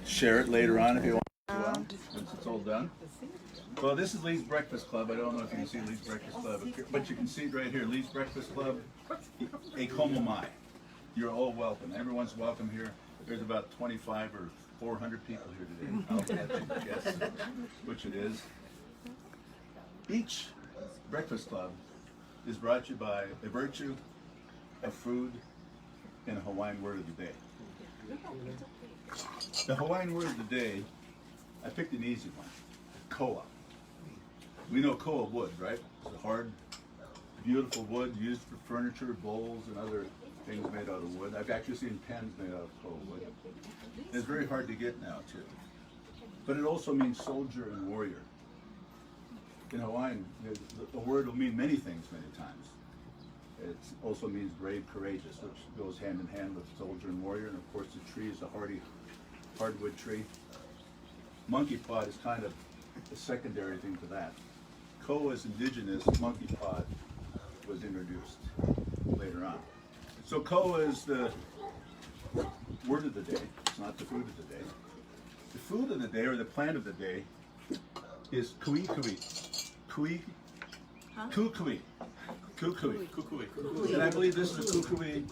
share it later on if you want. Well, once it's all done. Well, this is Lee's Breakfast Club. I don't know if you can see Lee's Breakfast Club, but you can see it right here. Lee's Breakfast Club, a como mai. You're all welcome. Everyone's welcome here. There's about 25 or 400 people here today. I'll let you guess which it is. Each Breakfast Club is brought to you by a virtue, a food, and a Hawaiian word of the day. The Hawaiian word of the day, I picked an easy one, koa. We know koa wood, right? It's a hard, beautiful wood used for furniture, bowls, and other things made out of wood. I've actually seen pens made out of koa wood. It's very hard to get now, too. But it also means soldier and warrior. In Hawaiian, the word will mean many things many times. It also means brave, courageous, which goes hand in hand with soldier and warrior. And of course, the tree is a hardy, hardwood tree. Monkey pod is kind of a secondary thing to that. Koa's indigenous, monkey pod was introduced later on. So koa is the word of the day. It's not the food of the day. The food of the day, or the plant of the day, is kui kui. Kui, kukui. Kukui. And I believe this is a kukui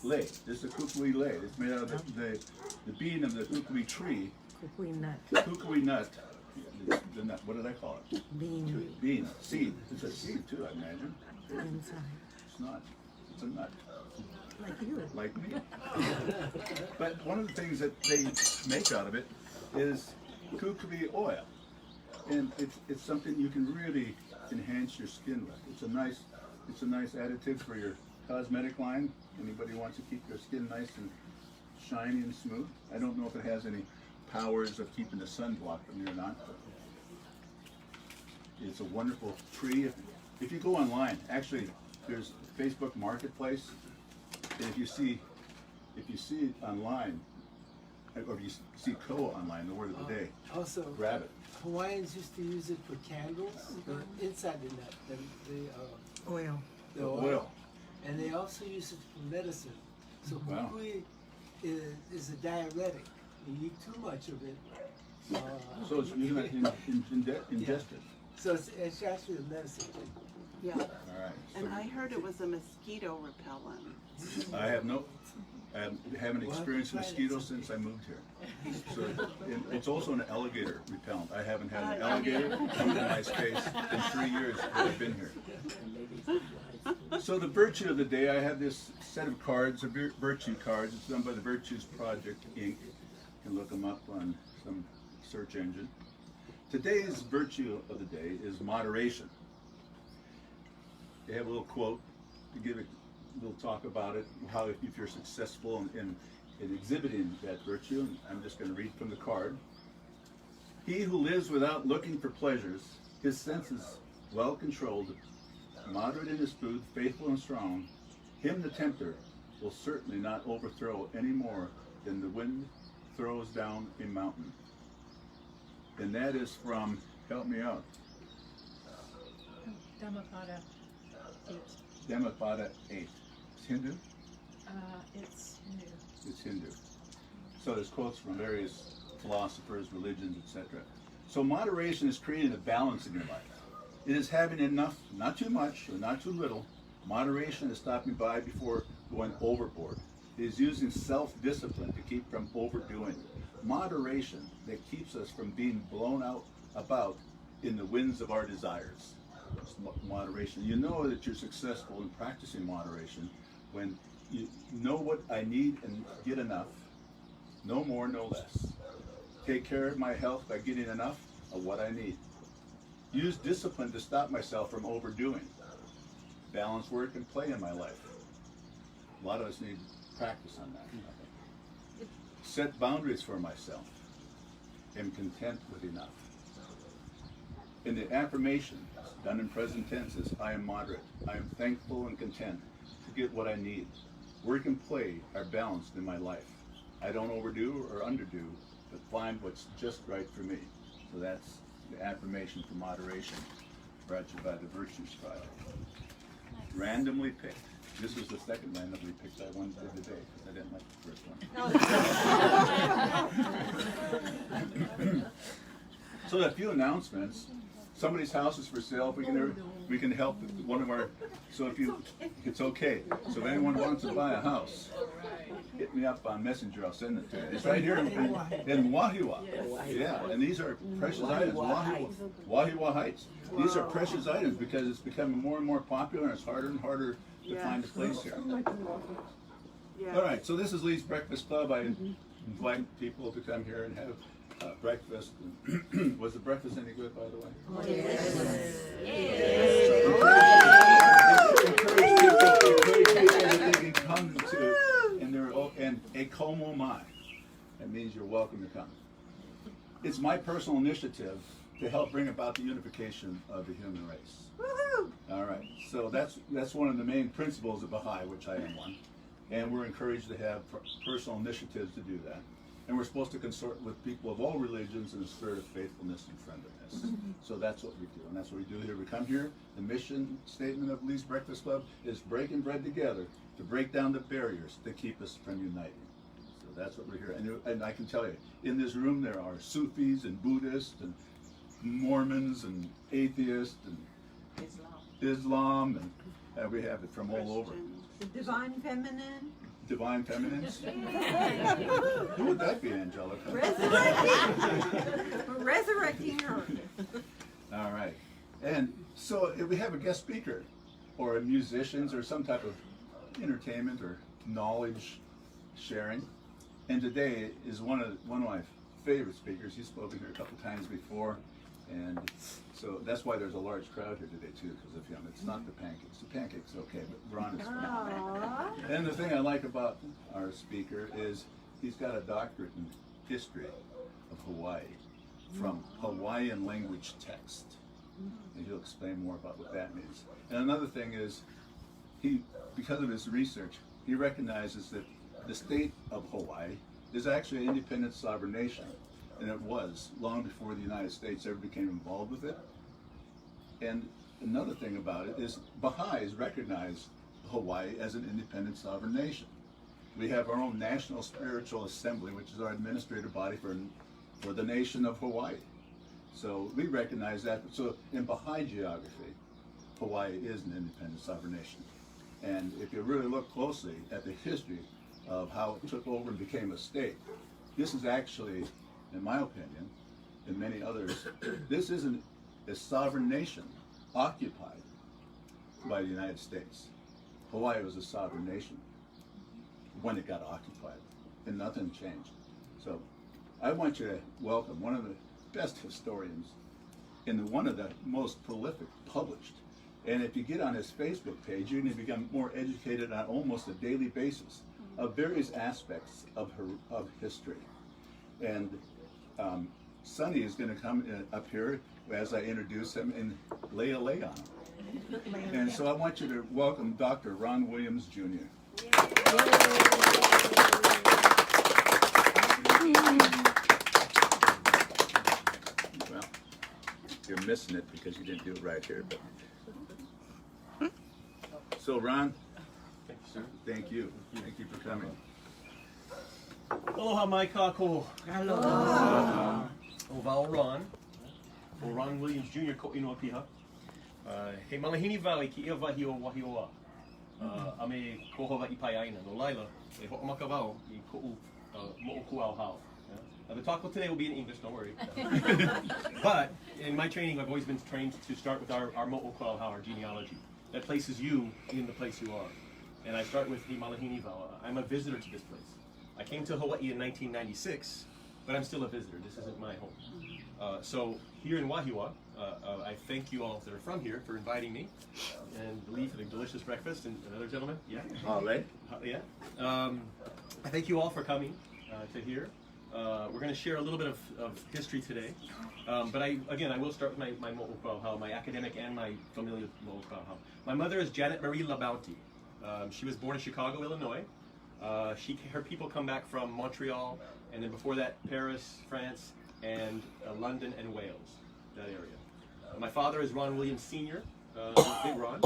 lei. This is a kukui lei. It's made out of the bean of the kukui tree. Kukui nut. Kukui nut. The nut. What did I call it? Bean. Bean. Seed. It's a seed too, I imagine. Inside. It's not. It's a nut. Like you. Like me. But one of the things that they make out of it is kukui oil. And it's something you can really enhance your skin with. It's a nice additive for your cosmetic line. Anybody who wants to keep their skin nice and shiny and smooth. I don't know if it has any powers of keeping the sun blocked from you or not. But it's a wonderful tree. If you go online, actually, there's Facebook Marketplace. And if you see it online, or if you see koa online, the word of the day, also, grab it. Hawaiians used to use it for candles, inside the nut, the Oil. Oil. And they also use it for medicine. So Wow. kukui is a diuretic. You eat too much of it. So it's ingested. So it's actually a medicine. Yeah, All right. and I heard it was a mosquito repellent. I haven't experienced mosquitoes since I moved here. So it's also an alligator repellent. I haven't had an alligator come into my space in 3 years that I've been here. So the virtue of the day, I have this set of cards, virtue cards. It's done by the Virtues Project, Inc. You can look them up on some search engine. Today's virtue of the day is moderation. They have a little quote to give a little talk about it, how if you're successful in exhibiting that virtue. And I'm just going to read from the card. He who lives without looking for pleasures, his senses well controlled, moderate in his food, faithful and strong, him the tempter will certainly not overthrow any more than the wind throws down a mountain. And that is from, help me out, Dhammapada 8. Dhammapada 8. It's Hindu? It's Hindu. It's Hindu. So there's quotes from various philosophers, religions, etc. So moderation is creating a balance in your life. It is having enough, not too much or not too little. Moderation is stopping by before going overboard. It is using self-discipline to keep from overdoing. Moderation that keeps us from being blown out about in the winds of our desires. It's moderation. You know that you're successful in practicing moderation when you know what I need and get enough. No more, no less. Take care of my health by getting enough of what I need. Use discipline to stop myself from overdoing. Balance work and play in my life. A lot of us need practice on that, I think. Set boundaries for myself. Am content with enough. In the affirmation, done in present tense, is I am moderate. I am thankful and content to get what I need. Work and play are balanced in my life. I don't overdo or underdo, but find what's just right for me. So that's the affirmation for moderation, brought to you by the Virtues Project. Randomly picked. This was the second randomly picked I wanted the other day because I didn't like the first one. So a few announcements. Somebody's house is for sale. If we can help one of our. So if you, it's okay. So if anyone wants to buy a house, hit me up on Messenger. I'll send it to you. It's right here in Wahiawa. Yeah, and these are precious items. Wahiawa Heights. These are precious items because it's becoming more and more popular, and it's harder and harder to find a place here. Yeah. All right, so this is Lee's Breakfast Club. I invite people to come here and have breakfast. Was the breakfast any good, by the way? Encourage people that they can come to, and a como mai. That means you're welcome to come. It's my personal initiative to help bring about the unification of the human race. All right, so that's one of the main principles of Baha'i, which I am one. And we're encouraged to have personal initiatives to do that. And we're supposed to consort with people of all religions in a spirit of faithfulness and friendliness. So that's what we do, and that's what we do here. We come here, the mission statement of Lee's Breakfast Club is breaking bread together to break down the barriers that keep us from uniting. So that's what we're here. And I can tell you, in this room there are Sufis and Buddhists and Mormons and atheists and Islam, and we have it from all over. The divine feminine. Divine feminines? Who would that be, Angelica? We're resurrecting her. All right. And so if we have a guest speaker or musicians or some type of entertainment or knowledge sharing. And today is one of my favorite speakers. He's spoken here a couple times before. And so that's why there's a large crowd here today too, because of him. It's not the pancakes. The pancakes okay, but Ron is fine. And the thing I like about our speaker is he's got a doctorate in history of Hawaii from Hawaiian language text. And he'll explain more about what that means. And another thing is, because of his research, he recognizes that the state of Hawaii is actually an independent sovereign nation. And it was long before the United States ever became involved with it. And another thing about it is Baha'is recognize Hawaii as an independent sovereign nation. We have our own National Spiritual Assembly, which is our administrative body for the nation of Hawaii. So we recognize that. So in Baha'i geography, Hawaii is an independent sovereign nation. And if you really look closely at the history of how it took over and became a state, this is actually, in my opinion, and many others, this isn't a sovereign nation occupied by the United States. Hawaii was a sovereign nation when it got occupied, and nothing changed. So I want you to welcome one of the best historians and one of the most prolific published. And if you get on his Facebook page, you're going to become more educated on almost a daily basis of various aspects of history. And Sonny is going to come up here as I introduce him and lay a lay on him. And so I want you to welcome Dr. Ron Williams, Jr. Well, you're missing it because you didn't do it right here. But. So Ron, thank you, sir. Thank you. Thank you for coming. Aloha mai kako. Hello. Ovao Ron. O Ron Williams Jr. ko inoa piha. He malahini valley ki ia wahi o Wahiawa. A me kohova I pai aina. No laila, e ho'omaka wau I ko'u mo'o kuau hao. The talk today will be in English, don't worry. But in my training, I've always been trained to start with our mo'o kuau hao, our genealogy. That places you in the place you are. And I start with the Malahini Vawa. I'm a visitor to this place. I came to Hawaii in 1996, but I'm still a visitor. This isn't my home. So here in Wahiawa, I thank you all that are from here for inviting me, and Lee for the delicious breakfast, and another gentleman. Yeah. Alii. Yeah. I thank you all for coming to here. We're going to share a little bit of history today, but I will start with my mo'o kuau hao, my academic and my familial mo'o kuau hao. My mother is Janet Marie LaBounty. She was born in Chicago, Illinois. Her people come back from Montreal, and then before that, Paris, France, and London and Wales, that area. My father is Ron Williams Sr., Big Ron.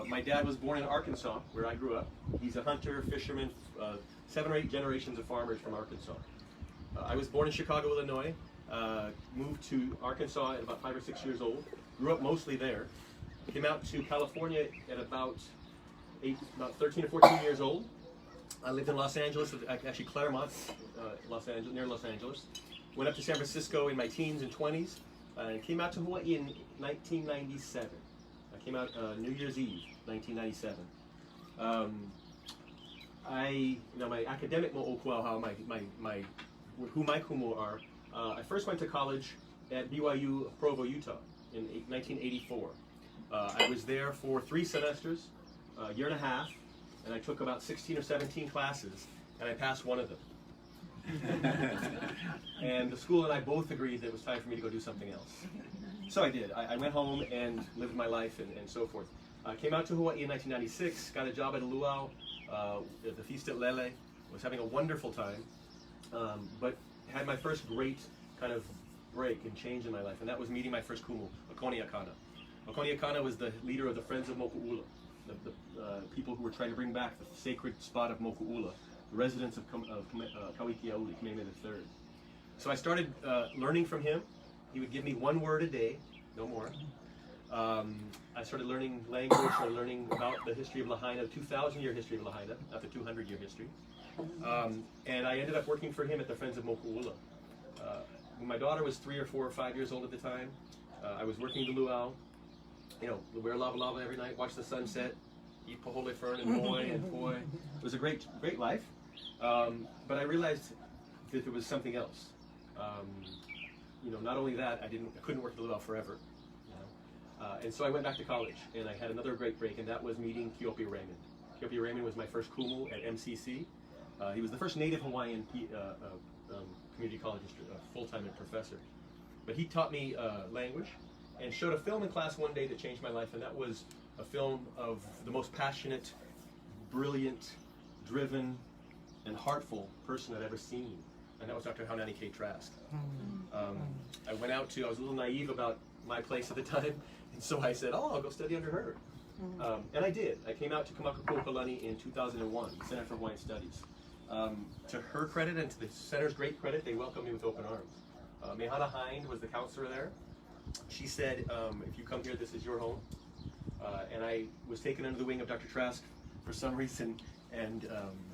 My dad was born in Arkansas, where I grew up. He's a hunter, fisherman, 7 or 8 generations of farmers from Arkansas. I was born in Chicago, Illinois. moved to Arkansas at about 5 or 6 years old. Grew up mostly there. Came out to California at about 13 or 14 years old. I lived in Los Angeles, actually Claremont, near Los Angeles. Went up to San Francisco in my teens and 20s, and came out to Hawaii in 1997. I came out New Year's Eve, 1997. My academic mo'okuauhau, who my kumu are, I first went to college at BYU Provo, Utah in 1984. I was there for 3 semesters, a year and a half, and I took about 16 or 17 classes, and I passed one of them. And the school and I both agreed that it was time for me to go do something else. So I did. I went home and lived my life and so forth. I came out to Hawaii in 1996, got a job at a luau, at the Feast at Lele, was having a wonderful time, but had my first great kind of break and change in my life, and that was meeting my first kumu, Okoni Akana. Okoni Akana was the leader of the Friends of Moku'ula, the people who were trying to bring back the sacred spot of Moku'ula, the residents of Kawikiauli, Kamehameha III. So I started learning from him. He would give me 1 word a day, no more. I started learning language, started learning about the history of Lahaina, the 2,000-year history of Lahaina, not the 200-year history. And I ended up working for him at the Friends of Moku'ula. When my daughter was 3 or 4 or 5 years old at the time, I was working the luau, wear lava lava every night, watch the sunset, eat pohole fern and moi and poi. It was a great life. But I realized that there was something else. Not only that, I couldn't work the luau forever. And so I went back to college, and I had another great break, and that was meeting Keopi Raymond. Keopi Raymond was my first kumu at MCC. He was the first native Hawaiian community college full-time professor. But he taught me language and showed a film in class one day that changed my life, and that was a film of the most passionate, brilliant, driven, and heartful person I'd ever seen, and that was Dr. Haunani K. Trask. I was a little naive about my place at the time, and so I said, I'll go study under her. And I did. I came out to Kamakapu'ukalani in 2001, Center for Hawaiian Studies. To her credit and to the center's great credit, they welcomed me with open arms. Mehana Hind was the counselor there. She said, if you come here, this is your home. And I was taken under the wing of Dr. Trask for some reason, and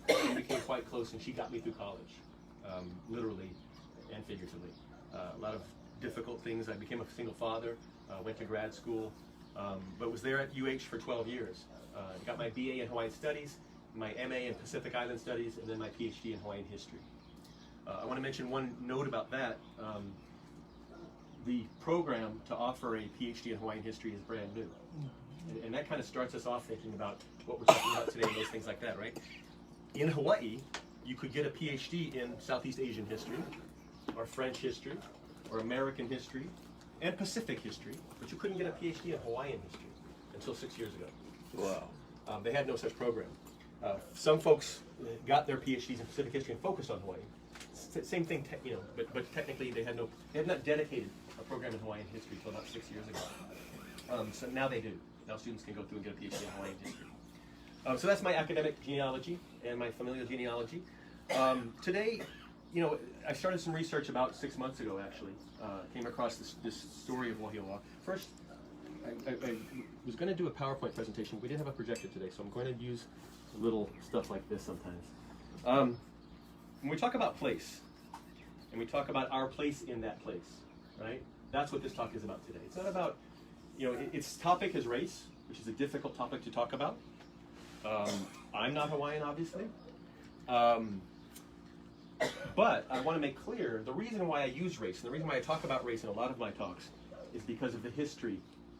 we became quite close, and she got me through college, literally and figuratively. A lot of difficult things. I became a single father, went to grad school, but was there at UH for 12 years. Got my BA in Hawaiian Studies, my MA in Pacific Island Studies, and then my PhD in Hawaiian History. I want to mention one note about that. The program to offer a PhD in Hawaiian History is brand new. And that kind of starts us off thinking about what we're talking about today and those things like that, right? In Hawaii, you could get a PhD in Southeast Asian history, or French history, or American history, and Pacific history, but you couldn't get a PhD in Hawaiian history until 6 years ago. Wow. They had no such program. Some folks got their PhDs in Pacific history and focused on Hawaii. Same thing, but technically they had not dedicated a program in Hawaiian history until about 6 years ago. So now they do. Now students can go through and get a PhD in Hawaiian history. So that's my academic genealogy and my familial genealogy. Today, I started some research about 6 months ago, actually. Came across this story of Wahiawa. First, I was going to do a PowerPoint presentation, but we didn't have a projector today, so I'm going to use little stuff like this sometimes. When we talk about place, and we talk about our place in that place, right? That's what this talk is about today. It's not about, its topic is race, which is a difficult topic to talk about. I'm not Hawaiian, obviously. But I want to make clear the reason why I use race, and the reason why I talk about race in a lot of my talks, is because of the history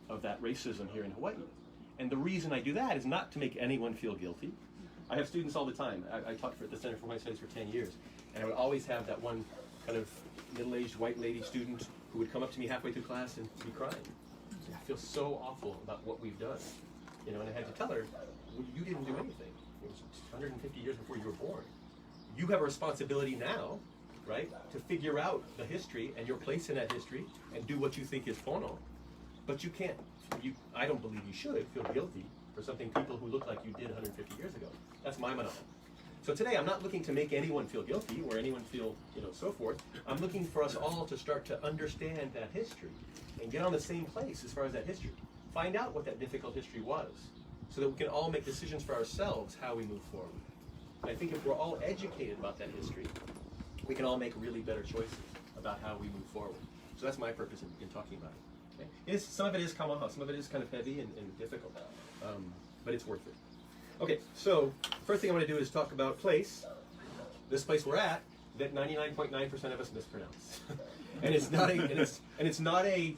of that racism here in Hawaii. And the reason I do that is not to make anyone feel guilty. I have students all the time. I taught at the Center for Hawaiian Studies for 10 years, and I would always have that one kind of middle-aged white lady student who would come up to me halfway through class and be crying. I feel so awful about what we've done. And I had to tell her, well, you didn't do anything. It was 150 years before you were born. You have a responsibility now, right, to figure out the history and your place in that history and do what you think is pono. But you can't, I don't believe you should feel guilty for something people who look like you did 150 years ago. That's my manao. So today I'm not looking to make anyone feel guilty or anyone feel, so forth. I'm looking for us all to start to understand that history and get on the same place as far as that history. Find out what that difficult history was so that we can all make decisions for ourselves how we move forward. And I think if we're all educated about that history, we can all make really better choices about how we move forward. So that's my purpose in talking about it. Okay? Some of it is kamaha, some of it is kind of heavy and difficult, but it's worth it. Okay, so first thing I want to do is talk about place. This place we're at that 99.9% of us mispronounce, and it's not a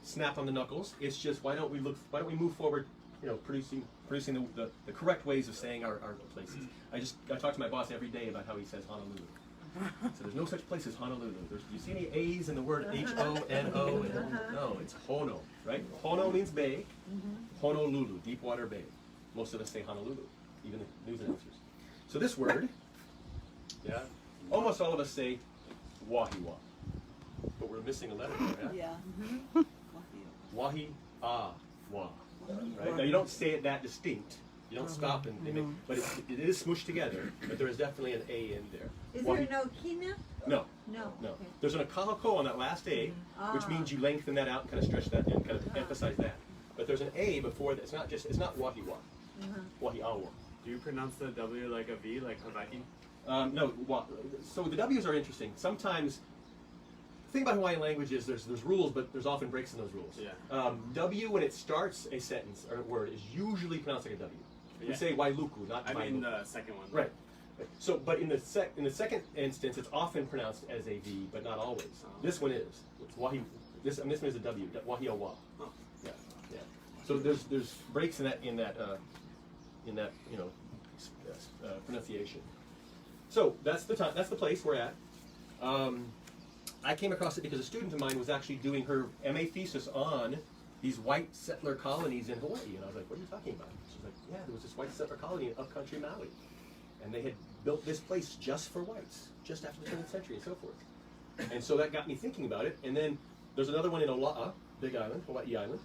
snap on the knuckles. It's just why don't we move forward, producing the correct ways of saying our places. I talk to my boss every day about how he says Honolulu. So there's no such place as Honolulu. Do you see any A's in the word H-O-N-O? No, it's Hono, right? Hono means bay. Honolulu, deep water bay. Most of us say Honolulu, even the news announcers. So this word, almost all of us say Wahiawa, but we're missing a letter there, Yeah. Wahiawa, right? Now you don't say it that distinct. You don't stop but it is smooshed together. But there is definitely an A in there. Is there no kina? No. No. No. Okay. There's an akahako on that last A, which means you lengthen that out and kind of stretch that and kind of emphasize that. But there's an A before that. It's not Wahiawa. Wahiawa. Do you pronounce the W like a V, like Hawaii? No. So the W's are interesting. Sometimes, the thing about Hawaiian language is there's rules, but there's often breaks in those rules. Yeah. W, when it starts a sentence or a word, is usually pronounced like a W. We Yeah. say Wailuku, not I mean Wailuku. the second one. Right. So, but in the second instance, it's often pronounced as a V, but not always. This one is. It's this one is a W. Wahiawa. Oh. Yeah. Yeah. So there's breaks in that pronunciation. So that's the place we're at. I came across it because a student of mine was actually doing her MA thesis on these white settler colonies in Hawaii, and I was like, "What are you talking about?" She's like, "Yeah, there was this white settler colony in upcountry Maui, and they had built this place just for whites, just after the 20th century, and so forth." And so that got me thinking about it. And then there's another one in Ola'a, Big Island, Hawaii Island.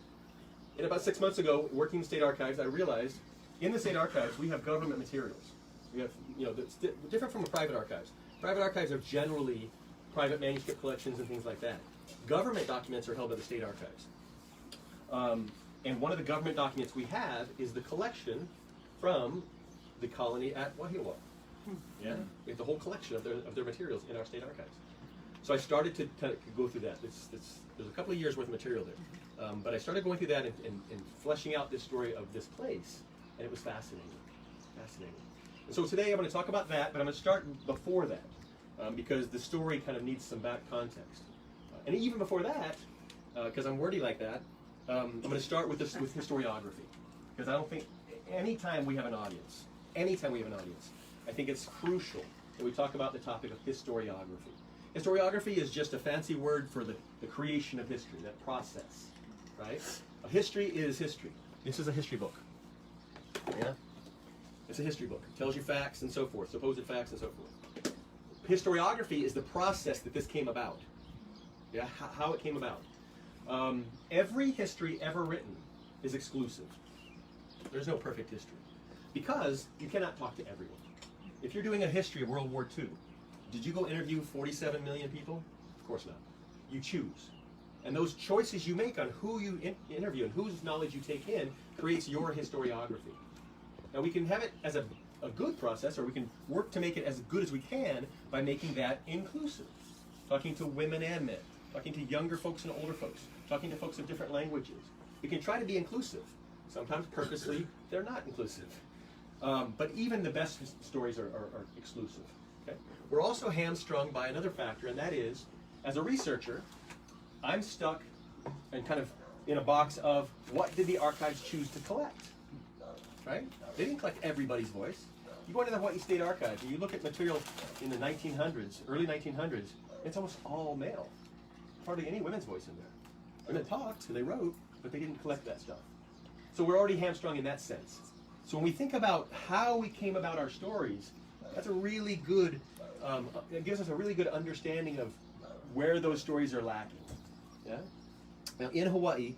And about 6 months ago, working in state archives, I realized in the state archives we have government materials. We have, that's different from the private archives. Private archives are generally private manuscript collections and things like that. Government documents are held by the state archives. And one of the government documents we have is the collection from the colony at Wahiawa. Yeah, we have the whole collection of their materials in our state archives. So I started to go through that. There's a couple of years worth of material there. But I started going through that and fleshing out this story of this place, and it was fascinating. Fascinating. And so today I'm going to talk about that, but I'm going to start before that, because the story kind of needs some back context. And even before that, because I'm wordy like that, I'm going to start with historiography, because I don't think anytime we have an audience, I think it's crucial that we talk about the topic of historiography. Historiography is just a fancy word for the creation of history, that process, right? A history is history. This is a history book. Yeah? It's a history book. It tells you facts and so forth, supposed facts and so forth. Historiography is the process that this came about. Yeah, how it came about. Every history ever written is exclusive. There's no perfect history. Because you cannot talk to everyone. If you're doing a history of World War II, did you go interview 47 million people? Of course not. You choose. And those choices you make on who you interview and whose knowledge you take in creates your historiography. Now we can have it as a good process, or we can work to make it as good as we can by making that inclusive. Talking to women and men, talking to younger folks and older folks, talking to folks of different languages. We can try to be inclusive. Sometimes purposely, they're not inclusive. But even the best stories are exclusive. Okay? We're also hamstrung by another factor, and that is, as a researcher, I'm stuck and kind of in a box of what did the archives choose to collect? Right? They didn't collect everybody's voice. You go into the Hawaii State Archives and you look at material in the 1900s, early 1900s, it's almost all male. Hardly any women's voice in there. Women talked, they wrote, but they didn't collect that stuff. So we're already hamstrung in that sense. So when we think about how we came about our stories, that's a really good, it gives us a really good understanding of where those stories are lacking. Yeah? Now in Hawaii,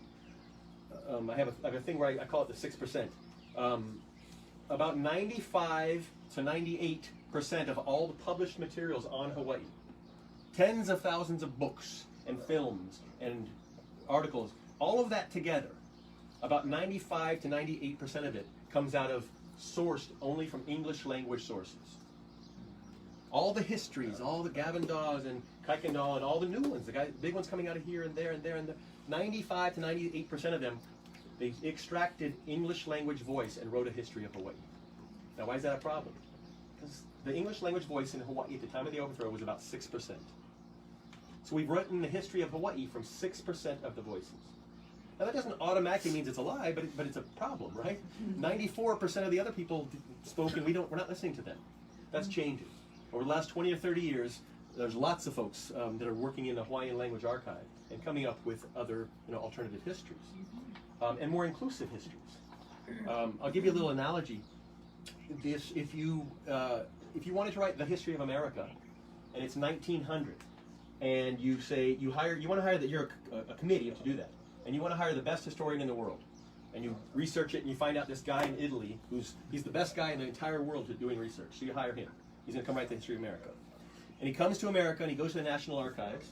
I have a thing where I call it the 6%. about 95 to 98% of all the published materials on Hawaii, tens of thousands of books and films and articles, all of that together, about 95 to 98% of it comes out of sourced only from English language sources. All the histories, all the Gavin Daws and Kuykendall and all the new ones, the big ones coming out of here and there and there, and 95 to 98% of them, they extracted English language voice and wrote a history of Hawaii. Now, why is that a problem? Because the English language voice in Hawaii at the time of the overthrow was about 6%. So we've written the history of Hawaii from 6% of the voices. Now that doesn't automatically mean it's a lie, but it's a problem, right? 94% of the other people spoke, and we're not listening to them. That's changing. Over the last 20 or 30 years, there's lots of folks that are working in the Hawaiian language archive and coming up with other, alternative histories and more inclusive histories. I'll give you a little analogy. If you wanted to write the history of America, and it's 1900, and you want to hire you're a committee to do that, and you want to hire the best historian in the world, and you research it, and you find out this guy in Italy he's the best guy in the entire world at doing research. So you hire him. He's going to come write the history of America. And he comes to America, and he goes to the National Archives,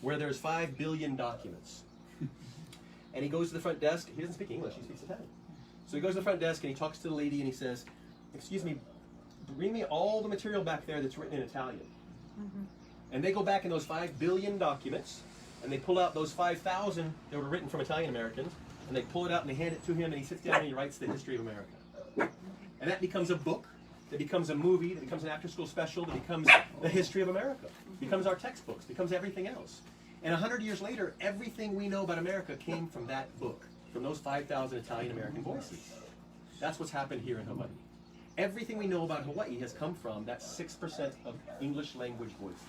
where there's 5 billion documents. And he goes to the front desk. He doesn't speak English. He speaks Italian. So he goes to the front desk, and he talks to the lady, and he says, "Excuse me, bring me all the material back there that's written in Italian." And they go back in those 5 billion documents, and they pull out those 5,000 that were written from Italian Americans, and they pull it out and they hand it to him, and he sits down and he writes the history of America. And that becomes a book, that becomes a movie, that becomes an after-school special, that becomes the history of America, becomes our textbooks, becomes everything else. And 100 years later, everything we know about America came from that book, from those 5,000 Italian American voices. That's what's happened here in Hawaii. Everything we know about Hawaii has come from that 6% of English language voices.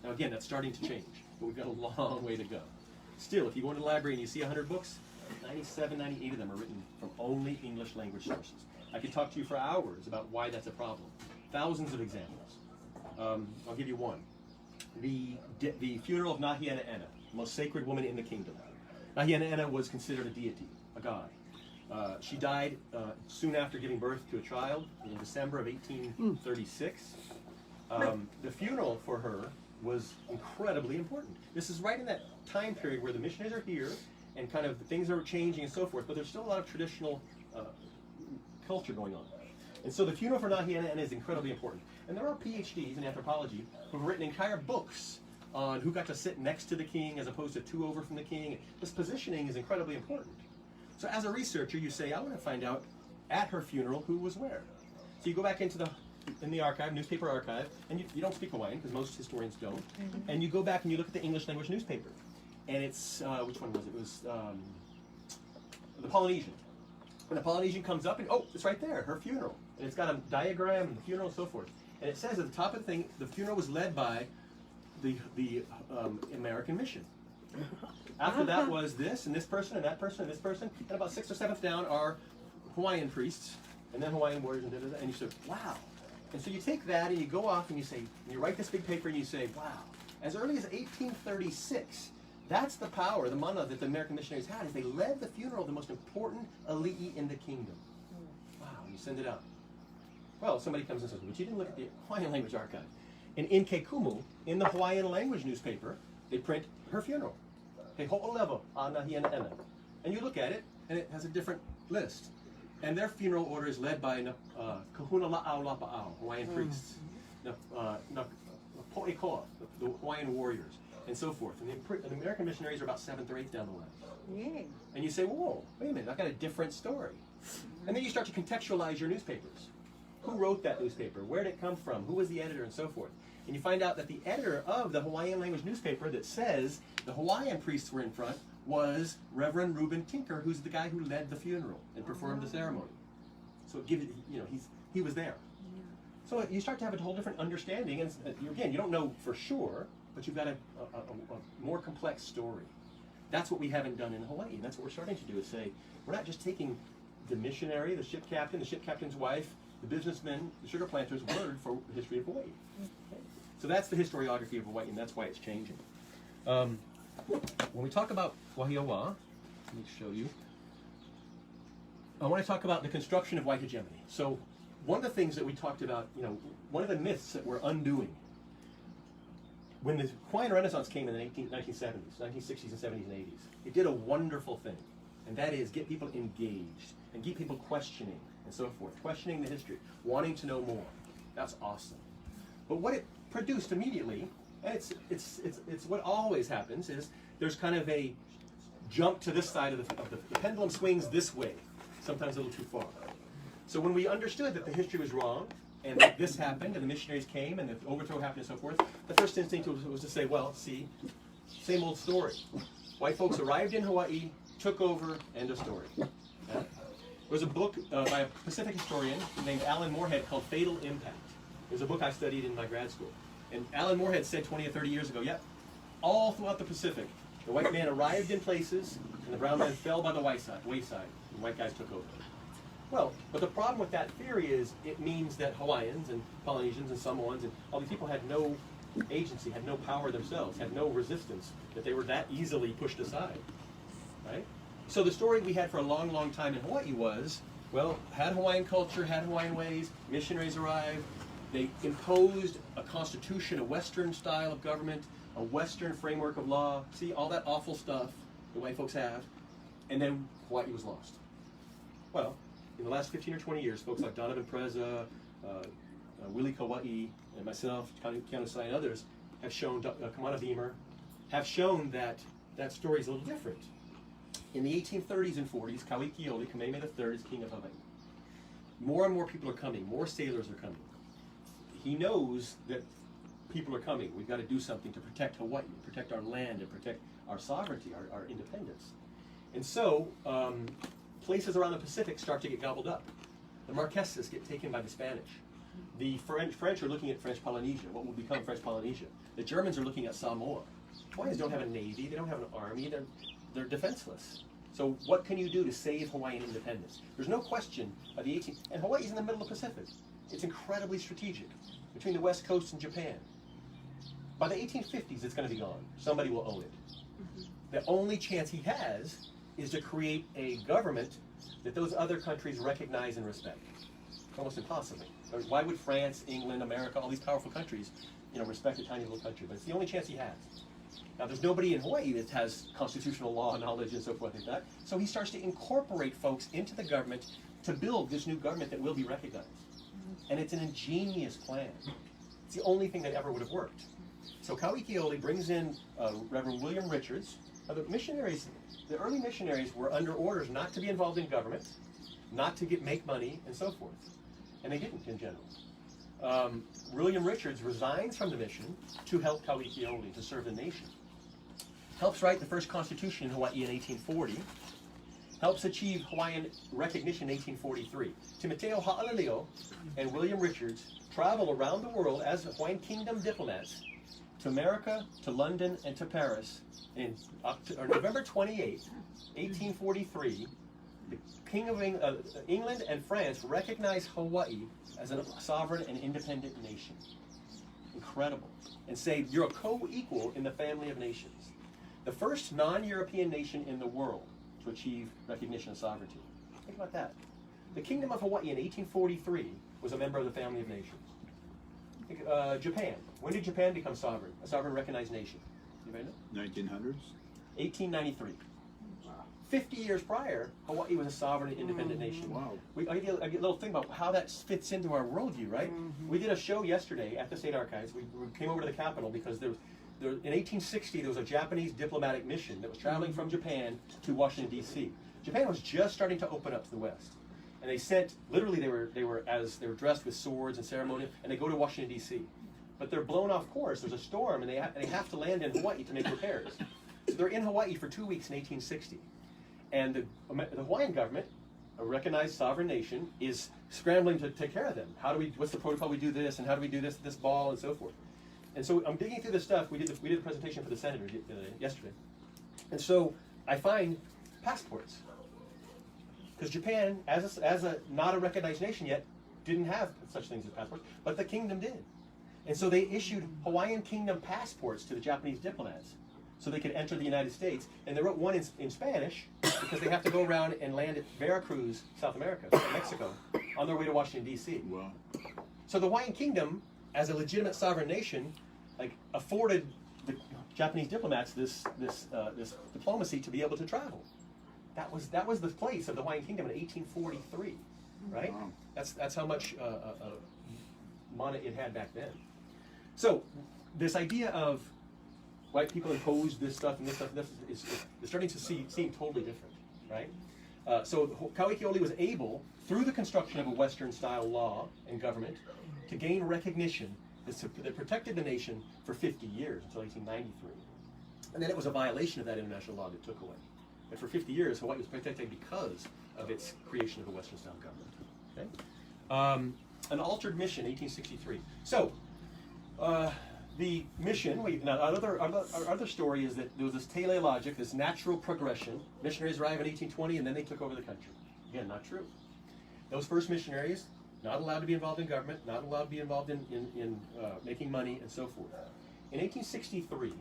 Now again, that's starting to change, but we've got a long way to go. Still, if you go into the library and you see 100 books, 97, 98 of them are written from only English language sources. I could talk to you for hours about why that's a problem. Thousands of examples. I'll give you one. The funeral of Nahiana Ena, the most sacred woman in the kingdom. Nahiana Ena was considered a deity, a god. She died soon after giving birth to a child in December of 1836. The funeral for her was incredibly important. This is right in that time period where the missionaries are here and kind of things are changing and so forth, but there's still a lot of traditional culture going on. And so the funeral for Nahiana Ena is incredibly important. And there are PhDs in anthropology who have written entire books on who got to sit next to the king as opposed to 2 over from the king. This positioning is incredibly important. So as a researcher, you say, I want to find out at her funeral who was where. So you go back into the archive, newspaper archive, and you don't speak Hawaiian because most historians don't. And you go back and you look at the English language newspaper. And it's, which one was it? It was the Polynesian. And the Polynesian comes up and, oh, it's right there, her funeral. And it's got a diagram and the funeral and so forth. And it says at the top of the thing, the funeral was led by the American mission. After that was this and this person and that person and this person. And about 6th or 7th down are Hawaiian priests and then Hawaiian warriors and da-da-da. And you say, wow. And so you take that and you go off and you say, and you write this big paper and you say, wow. As early as 1836, that's the power, the mana that the American missionaries had, is they led the funeral of the most important Alii in the kingdom. Wow, you send it out. Well, somebody comes and says, but you didn't look at the Hawaiian language archive. And in Kekumu, in the Hawaiian language newspaper, they print her funeral. He ho'olewa a Nahiana Ena. And you look at it, and it has a different list. And their funeral order is led by Kahuna La'au Lapa'au, Hawaiian priests. Po'ekoa, the Hawaiian warriors, and so forth. And the American missionaries are about 7th or 8th down the line. Yay. And you say, whoa, wait a minute, I've got a different story. And then you start to contextualize your newspapers. Who wrote that newspaper? Where did it come from? Who was the editor? And so forth. And you find out that the editor of the Hawaiian language newspaper that says the Hawaiian priests were in front was Reverend Reuben Tinker, who's the guy who led the funeral and performed the ceremony. So it gives he was there. So you start to have a whole different understanding, and again, you don't know for sure, but you've got a more complex story. That's what we haven't done in Hawaii, and that's what we're starting to do, is say, we're not just taking the missionary, the ship captain's wife, the businessmen, the sugar planters' word for the history of Hawaii. Okay. So that's the historiography of Hawaii, and that's why it's changing. When we talk about Wahiawa, let me show you. I want to talk about the construction of white hegemony. So one of the things that we talked about, one of the myths that we're undoing, when the Hawaiian Renaissance came in the 1970s, 1960s and 70s and 80s, it did a wonderful thing, and that is get people engaged and get people questioning and so forth, questioning the history, wanting to know more. That's awesome. But what it produced immediately, and it's what always happens, is there's kind of a jump to this side of the pendulum swings this way, sometimes a little too far. So when we understood that the history was wrong, and that this happened, and the missionaries came, and the overthrow happened, and so forth, the first instinct was to say, well, see, same old story. White folks arrived in Hawaii, took over, end of story. Yeah? There was a book by a Pacific historian named Alan Moorhead called Fatal Impact. It was a book I studied in my grad school. And Alan Moorhead said 20 or 30 years ago, yep, all throughout the Pacific, the white man arrived in places, and the brown man fell by the wayside, and white guys took over. Well, but the problem with that theory is it means that Hawaiians and Polynesians and Samoans and all these people had no agency, had no power themselves, had no resistance, that they were that easily pushed aside, right? So the story we had for a long, long time in Hawaii was, well, had Hawaiian culture, had Hawaiian ways, missionaries arrived, they imposed a constitution, a Western style of government, a Western framework of law, see, all that awful stuff the white folks have, and then Hawaii was lost. Well, in the last 15 or 20 years, folks like Donovan Preza, Willie Kauai, and myself, Keanu Sai, and others have shown, Kamana Beamer, have shown that that story is a little different. In the 1830s and 40s, Kauikeoli, Kamehameha III, is king of Hawaii. More and more people are coming, more sailors are coming. He knows that people are coming. We've got to do something to protect Hawaii, protect our land, and protect our sovereignty, our independence. And so, places around the Pacific start to get gobbled up. The Marquesas get taken by the Spanish. The French are looking at French Polynesia, what will become French Polynesia. The Germans are looking at Samoa. Hawaiians don't have a navy, they don't have an army, they're defenseless. So what can you do to save Hawaiian independence? There's no question by the 18th, and Hawaii's in the middle of the Pacific. It's incredibly strategic between the West Coast and Japan. By the 1850s, it's going to be gone. Somebody will own it. The only chance he has is to create a government that those other countries recognize and respect. It's almost impossible. Why would France, England, America, all these powerful countries, respect a tiny little country? But it's the only chance he has. Now, there's nobody in Hawaii that has constitutional law knowledge and so forth like that. So he starts to incorporate folks into the government to build this new government that will be recognized. And it's an ingenious plan. It's the only thing that ever would have worked. So Kauikeoli brings in Reverend William Richards. Now, the early missionaries were under orders not to be involved in government, not to make money, and so forth. And they didn't in general. William Richards resigns from the mission to help Kauikeoli, to serve the nation. Helps write the first constitution in Hawaii in 1840. Helps achieve Hawaiian recognition in 1843. Timoteo Ha'alilio and William Richards travel around the world as Hawaiian Kingdom diplomats to America, to London, and to Paris. And November 28, 1843, the King of England and France recognized Hawaii as a sovereign and independent nation. Incredible. And say, you're a co-equal in the family of nations. The first non-European nation in the world to achieve recognition of sovereignty. Think about that. The Kingdom of Hawaii in 1843 was a member of the family of nations. Japan. When did Japan become sovereign? A sovereign recognized nation. Anybody know? 1900s? 1893. 50 years prior, Hawaii was a sovereign and independent nation. Wow. I get a little thing about how that fits into our worldview, right? We did a show yesterday at the State Archives. We came over to the Capitol because in 1860, there was a Japanese diplomatic mission that was traveling from Japan to Washington, D.C. Japan was just starting to open up to the West. And they sent, literally they were dressed with swords and ceremonial, and they go to Washington, D.C. But they're blown off course. There's a storm, and they have to land in Hawaii to make repairs. So they're in Hawaii for 2 weeks in 1860. And the Hawaiian government, a recognized sovereign nation, is scrambling to take care of them. What's the protocol we do this, and how do we do this ball, and so forth. And so I'm digging through this stuff. We did a presentation for the senators yesterday. And so I find passports. Because Japan, as a not a recognized nation yet, didn't have such things as passports, but the kingdom did. And so they issued Hawaiian kingdom passports to the Japanese diplomats. so they could enter the United States. And they wrote one in Spanish because they have to go around and land at Veracruz, South America, Mexico, on their way to Washington, D.C. Wow. So the Hawaiian Kingdom, as a legitimate sovereign nation, like afforded the Japanese diplomats this diplomacy to be able to travel. That was the place of the Hawaiian Kingdom in 1843, right? Wow. That's how much mana it had back then. So this idea of white people imposed this stuff and this stuff, is starting to seem totally different, right? So Kauikeoli was able, through the construction of a Western-style law and government, to gain recognition that protected the nation for 50 years, until 1893. And then it was a violation of that international law that took away. And for 50 years, Hawaii was protected because of its creation of a Western-style government. Okay? An altered mission, 1863. So, the mission, our other story is that there was this tele logic, this natural progression. Missionaries arrived in 1820 and then they took over the country. Again, not true. Those first missionaries, not allowed to be involved in government, not allowed to be involved in making money and so forth. In 1863,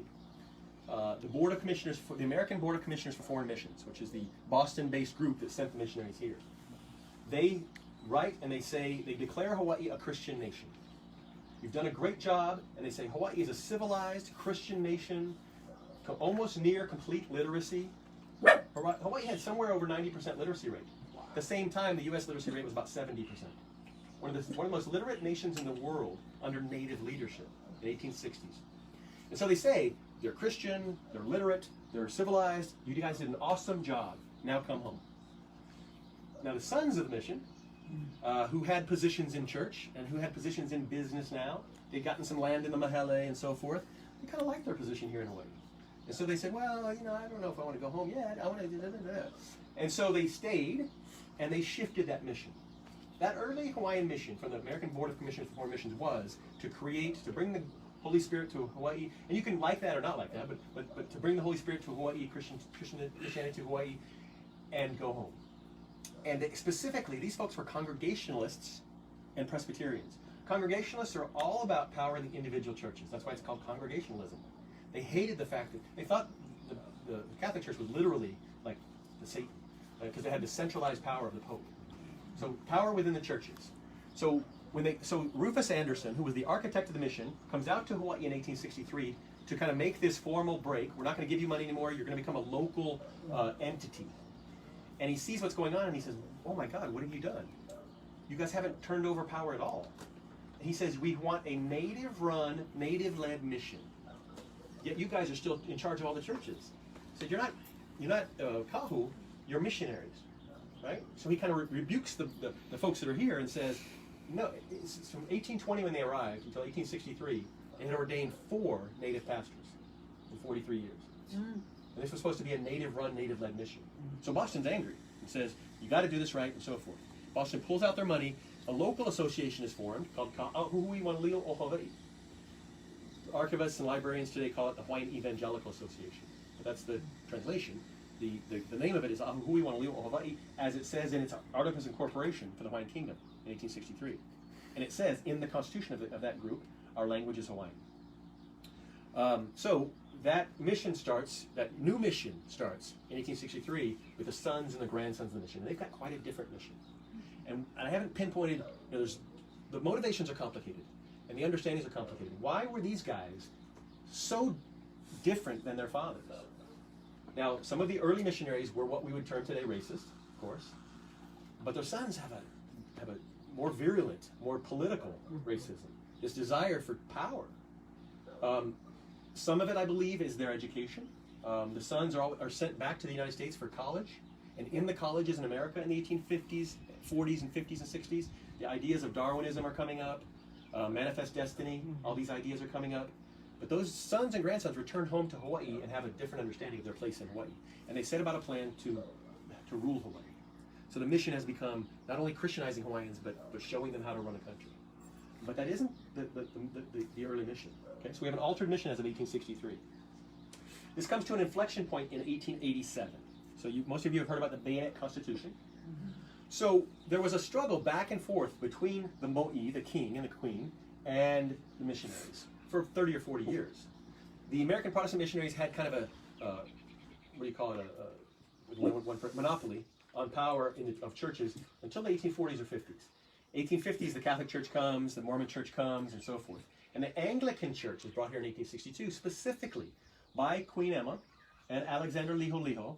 the Board of Commissioners, the American Board of Commissioners for Foreign Missions, which is the Boston-based group that sent the missionaries here, they write and they say, they declare Hawaii a Christian nation. You've done a great job, and they say Hawaii is a civilized Christian nation, almost near complete literacy. Hawaii had somewhere over 90% literacy rate. At the same time, the U.S. literacy rate was about 70%. One of the most literate nations in the world under native leadership in the 1860s. And so they say, they're Christian, they're literate, they're civilized, you guys did an awesome job, now come home. Now the sons of the mission, who had positions in church and who had positions in business now, they'd gotten some land in the Maile and so forth, they kind of liked their position here in Hawaii. And so they said, well, I don't know if I want to go home yet, I want to do that. And so they stayed, and they shifted that mission. That early Hawaiian mission from the American Board of Commissioners for Foreign Missions was to bring the Holy Spirit to Hawaii, and you can like that or not like that, but to bring the Holy Spirit to Hawaii, Christianity to Hawaii, and go home. And specifically, these folks were Congregationalists and Presbyterians. Congregationalists are all about power in the individual churches. That's why it's called Congregationalism. They hated the fact that they thought the Catholic Church was literally like the Satan, because they had the centralized power of the Pope. So power within the churches. So Rufus Anderson, who was the architect of the mission, comes out to Hawaii in 1863 to kind of make this formal break. We're not going to give you money anymore. You're going to become a local entity. And he sees what's going on and he says, oh my God, what have you done? You guys haven't turned over power at all. And he says, we want a native-run, native-led mission. Yet you guys are still in charge of all the churches. He said, you're not kahu, you're missionaries. Right? So he kind of rebukes the folks that are here and says, no, it's from 1820 when they arrived until 1863, they had ordained 4 native pastors in 43 years. And this was supposed to be a native-run, native-led mission. So Boston's angry and says, you got to do this right and so forth. Boston pulls out their money. A local association is formed called Ka'ahui Wanalilo o Hawaii. Archivists and librarians today call it the Hawaiian Evangelical Association. But that's the translation. The name of it is Ahuhui Wanalilo o Hawaii, as it says in its Articles of Incorporation for the Hawaiian Kingdom in 1863. And it says in the constitution of that group, our language is Hawaiian. So that mission starts, that new mission starts in 1863 with the sons and the grandsons of the mission. And they've got quite a different mission. And I haven't pinpointed, the motivations are complicated and the understandings are complicated. Why were these guys so different than their fathers? Now, some of the early missionaries were what we would term today racist, of course, but their sons have a more virulent, more political racism, this desire for power. Some of it, I believe, is their education. The sons are sent back to the United States for college, and in the colleges in America in the 1850s, 40s, and 50s and 60s, the ideas of Darwinism are coming up, manifest destiny, all these ideas are coming up. But those sons and grandsons return home to Hawaii and have a different understanding of their place in Hawaii. And they set about a plan to rule Hawaii. So the mission has become not only Christianizing Hawaiians, but showing them how to run a country. But that isn't the early mission. Okay? So we have an altered mission as of 1863. This comes to an inflection point in 1887. So most of you have heard about the Bayonet Constitution. So there was a struggle back and forth between the mo'i, the king and the queen, and the missionaries for 30 or 40 years. the American Protestant missionaries had kind of a, what do you call it, monopoly on power of churches until the 1840s or 50s. 1850s, the Catholic Church comes, the Mormon Church comes, and so forth. And the Anglican Church was brought here in 1862 specifically by Queen Emma and Alexander Liholiho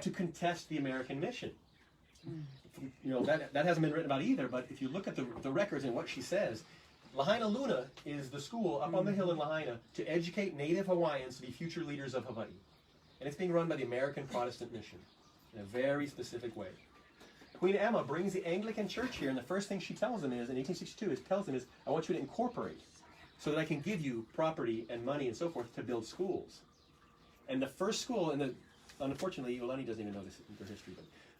to contest the American mission. You know, that hasn't been written about either, but if you look at the records and what she says, Lahaina Luna is the school up on the hill in Lahaina to educate Native Hawaiians to be future leaders of Hawaii. And it's being run by the American Protestant Mission in a very specific way. Queen Emma brings the Anglican Church here, and the first thing she tells them is, in 1862, I want you to incorporate so that I can give you property and money and so forth to build schools. And the first school, unfortunately, Iolani doesn't even know their history,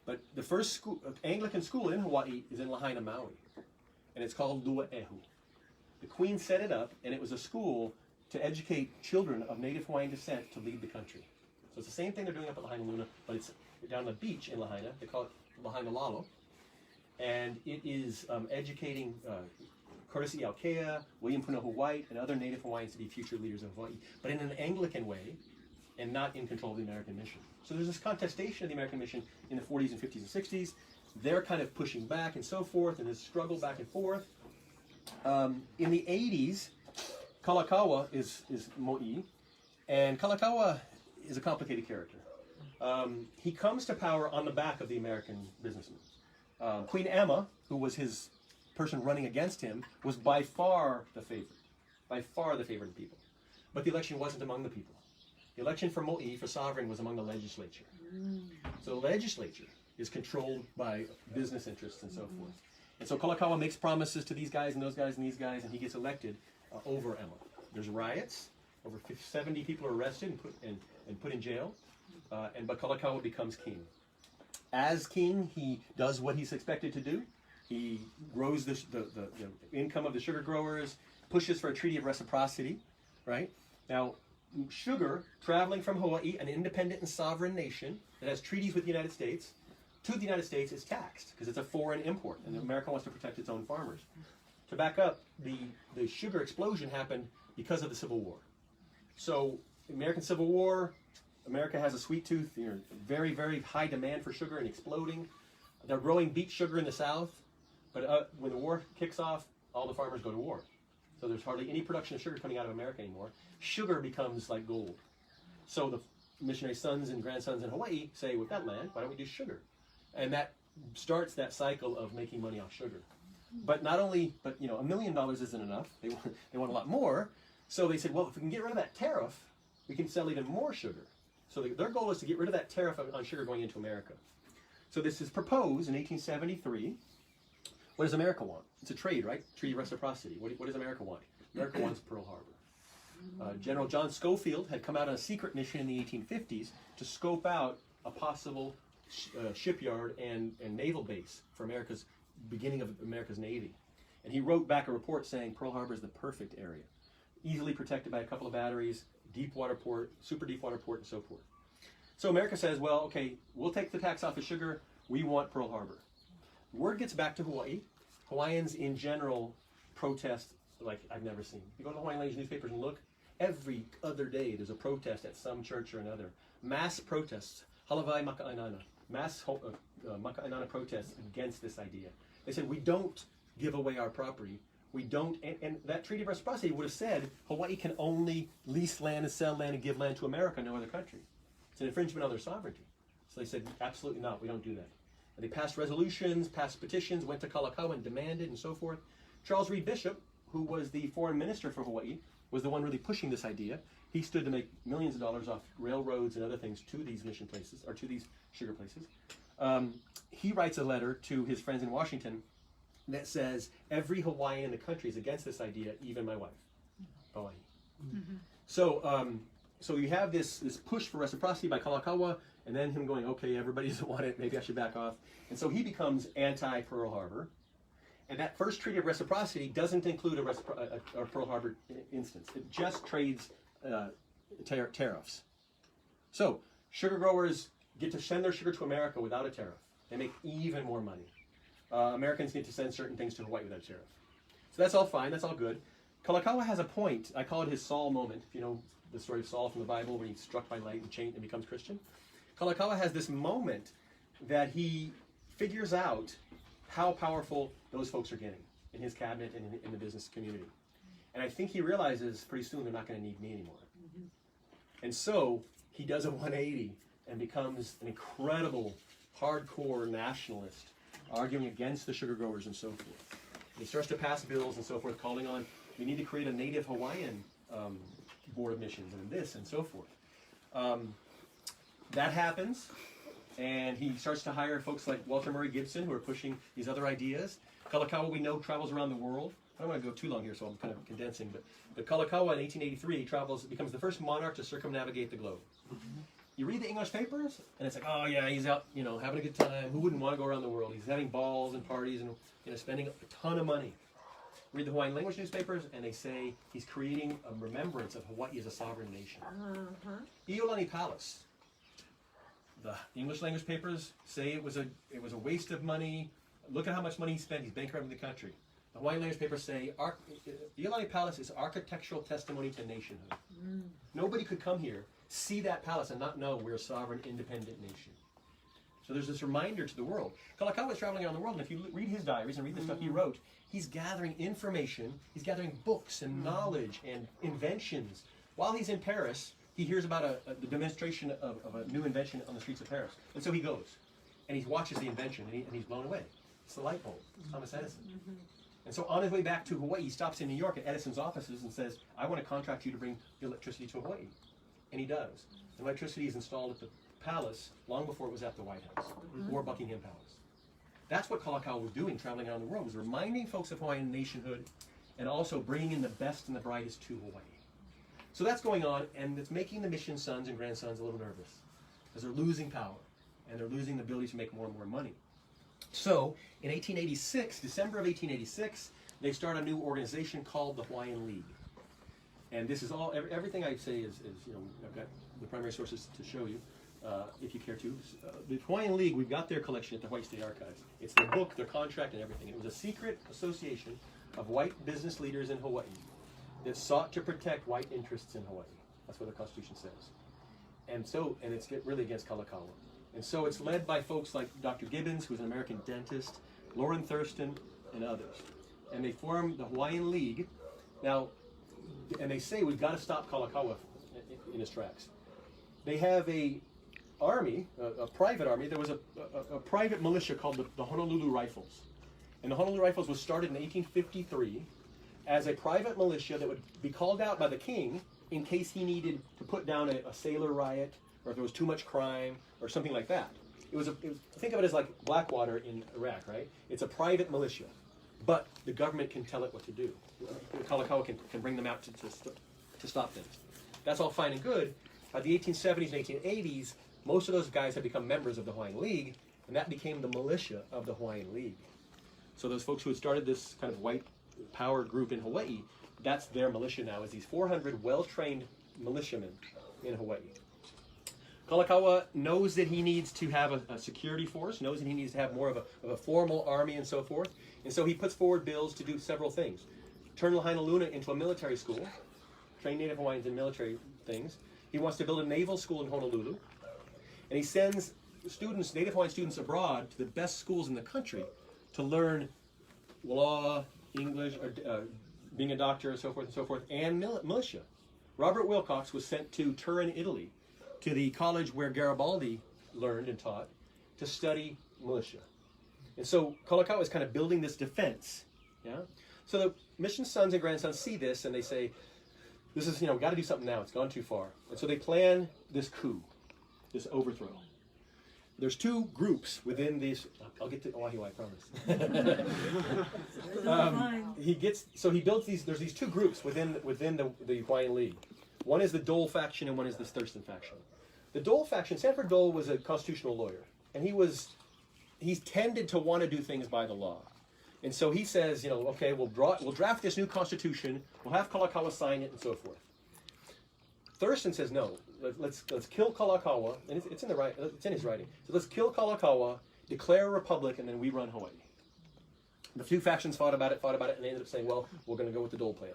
but the first school, Anglican school in Hawaii is in Lahaina, Maui, and it's called Luaehu. The Queen set it up, and it was a school to educate children of Native Hawaiian descent to lead the country. So it's the same thing they're doing up at Lahaina Luna, but it's down the beach in Lahaina. They call it Lahaina Lalo. And it is educating Curtis E. Aukea, William Punahou White, and other Native Hawaiians to be future leaders of Hawaii, but in an Anglican way and not in control of the American mission. So there's this contestation of the American mission in the 40s and 50s and 60s. They're kind of pushing back and so forth, and this struggle back and forth. In the 80s, Kalakaua is Mo'i, and Kalakaua is a complicated character. He comes to power on the back of the American businessmen. Queen Emma, who was his person running against him, was by far the favorite of people. But the election wasn't among the people. The election for Mo'i, for sovereign, was among the legislature. So the legislature is controlled by business interests and so forth. And so Kalakaua makes promises to these guys and those guys and these guys, and he gets elected over Emma. There's riots. Over 70 people are arrested and put in jail. But Kalakaua becomes king. As king, he does what he's expected to do. He grows the income of the sugar growers, pushes for a treaty of reciprocity, right? Now, sugar, traveling from Hawaii, an independent and sovereign nation that has treaties with the United States, to the United States is taxed because it's a foreign import, and America wants to protect its own farmers. To back up, the sugar explosion happened because of the Civil War. So, American Civil War, America has a sweet tooth, very, very high demand for sugar and exploding. They're growing beet sugar in the South, but when the war kicks off, all the farmers go to war. So there's hardly any production of sugar coming out of America anymore. Sugar becomes like gold. So the missionary sons and grandsons in Hawaii say, we've got land, why don't we do sugar? And that starts that cycle of making money off sugar. But $1 million isn't enough. They want a lot more. So they said, well, if we can get rid of that tariff, we can sell even more sugar. So their goal is to get rid of that tariff on sugar going into America. So this is proposed in 1873. What does America want? It's a trade, right? Treaty of reciprocity. What does America want? America wants Pearl Harbor. General John Schofield had come out on a secret mission in the 1850s to scope out a possible shipyard and naval base for beginning of America's Navy. And he wrote back a report saying Pearl Harbor is the perfect area. Easily protected by a couple of batteries, deep water port, super deep water port, and so forth. So America says, well, okay, we'll take the tax off of sugar. We want Pearl Harbor. Word gets back to Hawaii. Hawaiians in general protest like I've never seen. You go to the Hawaiian language newspapers and look, every other day there's a protest at some church or another. Mass protests, halavai maka'ainana, mass maka'ainana protests against this idea. They said, we don't give away our property. We don't, and that Treaty of Reciprocity would have said Hawaii can only lease land and sell land and give land to America, no other country. It's an infringement on their sovereignty. So they said, absolutely not, we don't do that. And they passed resolutions, passed petitions, went to Kalakaua and demanded and so forth. Charles Reed Bishop, who was the foreign minister for Hawaii, was the one really pushing this idea. He stood to make millions of dollars off railroads and other things to these mission places, or to these sugar places. He writes a letter to his friends in Washington that says, every Hawaiian in the country is against this idea, even my wife, Hawaii. Mm-hmm. So you have this push for reciprocity by Kalakaua, and then him going, okay, everybody doesn't want it, maybe I should back off. And so he becomes anti-Pearl Harbor. And that first Treaty of Reciprocity doesn't include a Pearl Harbor instance. It just trades tariffs. So sugar growers get to send their sugar to America without a tariff. They make even more money. Americans get to send certain things to Hawaii without a tariff. So that's all fine, that's all good. Kalakaua has a point. I call it his Saul moment. If you know the story of Saul from the Bible when he's struck by light and changed and becomes Christian. Kalakaua has this moment that he figures out how powerful those folks are getting in his cabinet and in the business community. And I think he realizes pretty soon they're not going to need me anymore. And so he does a 180 and becomes an incredible hardcore nationalist, arguing against the sugar growers and so forth. And he starts to pass bills and so forth, calling on, we need to create a native Hawaiian board of missions and this and so forth. That happens, and he starts to hire folks like Walter Murray Gibson, who are pushing these other ideas. Kalakaua, we know, travels around the world. I don't want to go too long here, so I'm kind of condensing, but Kalakaua in 1883 becomes the first monarch to circumnavigate the globe. You read the English papers, and it's like, oh yeah, he's out, having a good time. Who wouldn't want to go around the world? He's having balls and parties and spending a ton of money. Read the Hawaiian language newspapers, and they say he's creating a remembrance of Hawaii as a sovereign nation. Iolani Palace. The English language papers say it was a waste of money. Look at how much money he spent. He's bankrupting the country. The Hawaiian language papers say Iolani Palace is architectural testimony to nationhood. Nobody could come here, see that palace, and not know we're a sovereign, independent nation. So there's this reminder to the world. Kalakaua is traveling around the world, and if you read his diaries and read the stuff he wrote, he's gathering information, he's gathering books and knowledge and inventions. While he's in Paris, he hears about the demonstration of a new invention on the streets of Paris. And so he goes, and he watches the invention, and he's blown away. It's the light bulb, Thomas Edison. And so on his way back to Hawaii, he stops in New York at Edison's offices and says, I want to contract you to bring electricity to Hawaii. And he does. And electricity is installed at the palace long before it was at the White House or Buckingham Palace. That's what Kalakaua was doing, traveling around the world, was reminding folks of Hawaiian nationhood and also bringing in the best and the brightest to Hawaii. So that's going on, and it's making the mission sons and grandsons a little nervous because they're losing power and they're losing the ability to make more and more money. So in 1886, December of 1886, they start a new organization called the Hawaiian League. And this is all, everything I say is I've got the primary sources to show you, if you care to. The Hawaiian League, we've got their collection at the White State Archives. It's their book, their contract, and everything. It was a secret association of white business leaders in Hawaii that sought to protect white interests in Hawaii. That's what the Constitution says. And it's really against Kalakaua. And so it's led by folks like Dr. Gibbons, who's an American dentist, Lauren Thurston, and others. And they form the Hawaiian League. Now, and they say we've got to stop Kalakaua in his tracks. They have a army, a private army. There was a private militia called the Honolulu Rifles. And the Honolulu Rifles was started in 1853 as a private militia that would be called out by the king in case he needed to put down a sailor riot, or if there was too much crime, or something like that. Think of it as like Blackwater in Iraq, right? It's a private militia, but the government can tell it what to do. Kalakaua can bring them out to stop things. That's all fine and good. By the 1870s and 1880s, most of those guys had become members of the Hawaiian League, and that became the militia of the Hawaiian League. So those folks who had started this kind of white power group in Hawaii, that's their militia now, is these 400 well-trained militiamen in Hawaii. Kalakaua knows that he needs to have a security force, knows that he needs to have more of a formal army and so forth, and so he puts forward bills to do several things. Turn Lahaina Luna into a military school, train Native Hawaiians in military things. He wants to build a naval school in Honolulu, and he sends students, Native Hawaiian students abroad to the best schools in the country to learn law, English, being a doctor, and so forth, and militia. Robert Wilcox was sent to Turin, Italy, to the college where Garibaldi learned and taught, to study militia. And so Kalakaua is kind of building this defense. Yeah. So the mission sons and grandsons see this, and they say, "This is, we've got to do something now. It's gone too far." And so they plan this coup, this overthrow. There's two groups within these. I'll get to Wahiawa, I promise. He builds these. There's these two groups within the Hawaiian League. One is the Dole faction, and one is the Thurston faction. The Dole faction, Sanford Dole was a constitutional lawyer, and he's tended to want to do things by the law. And so he says, okay, we'll draft this new constitution, we'll have Kalakaua sign it, and so forth. Thurston says, no, let's kill Kalakaua, and it's in his writing. So let's kill Kalakaua, declare a republic, and then we run Hawaii. The two factions fought about it, and they ended up saying, well, we're going to go with the Dole plan.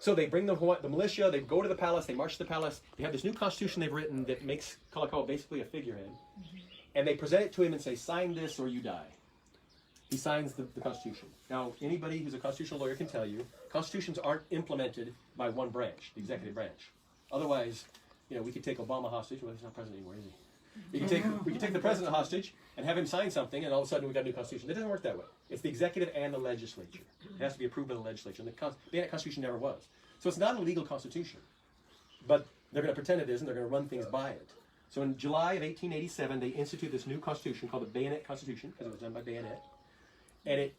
So they bring the militia, they go to the palace, they march to the palace, they have this new constitution they've written that makes Kalakaua basically a figurehead. And they present it to him and say, sign this or you die. He signs the Constitution. Now, anybody who's a constitutional lawyer can tell you, constitutions aren't implemented by one branch, the executive branch. Otherwise, we could take Obama hostage. Well, he's not president anymore, is he? We could take the president hostage and have him sign something, and all of a sudden we've got a new constitution. It doesn't work that way. It's the executive and the legislature. It has to be approved by the legislature. And the Bayonet Constitution never was. So it's not a legal constitution. But they're going to pretend it is, and they're going to run things by it. So in July of 1887, they institute this new constitution called the Bayonet Constitution, because it was done by bayonet. And it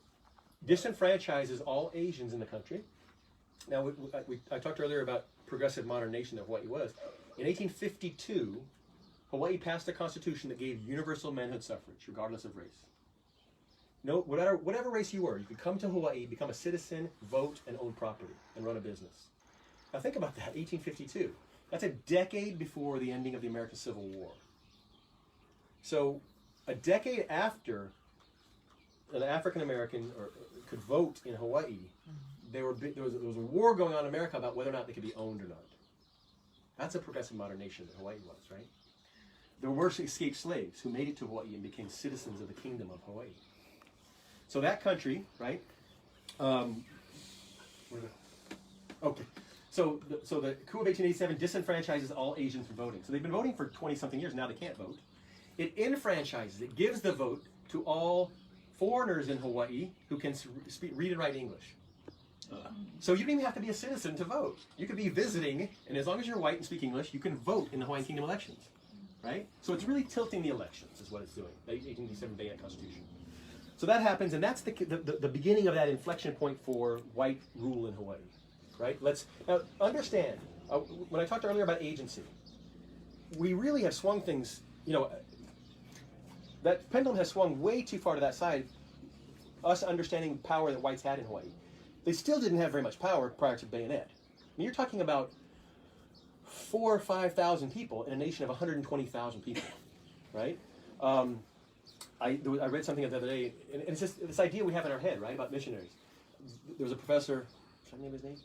disenfranchises all Asians in the country. Now, I talked earlier about progressive modern nation that Hawaii was. In 1852, Hawaii passed a constitution that gave universal manhood suffrage, regardless of race. No, whatever race you were, you could come to Hawaii, become a citizen, vote, and own property, and run a business. Now think about that, 1852. That's a decade before the ending of the American Civil War. So, a decade after an African American could vote in Hawaii, there was a war going on in America about whether or not they could be owned or not. That's a progressive modern nation that Hawaii was, right? There were escaped slaves who made it to Hawaii and became citizens of the Kingdom of Hawaii. So that country, right? Okay. So the coup of 1887 disenfranchises all Asians from voting. So they've been voting for 20-something years. Now they can't vote. It enfranchises. It gives the vote to all foreigners in Hawaii who can read and write English. So you don't even have to be a citizen to vote. You could be visiting, and as long as you're white and speak English, you can vote in the Hawaiian Kingdom elections, right? So it's really tilting the elections is what it's doing, the 1887 Bayonet Constitution. So that happens, and that's the beginning of that inflection point for white rule in Hawaii, right? Let's now understand, when I talked earlier about agency, we really have swung things, that pendulum has swung way too far to that side, us understanding power that whites had in Hawaii. They still didn't have very much power prior to bayonet. I mean, you're talking about 4,000 or 5,000 people in a nation of 120,000 people, right? I read something the other day, and it's just this idea we have in our head, right, about missionaries. There was a professor, should I name his name?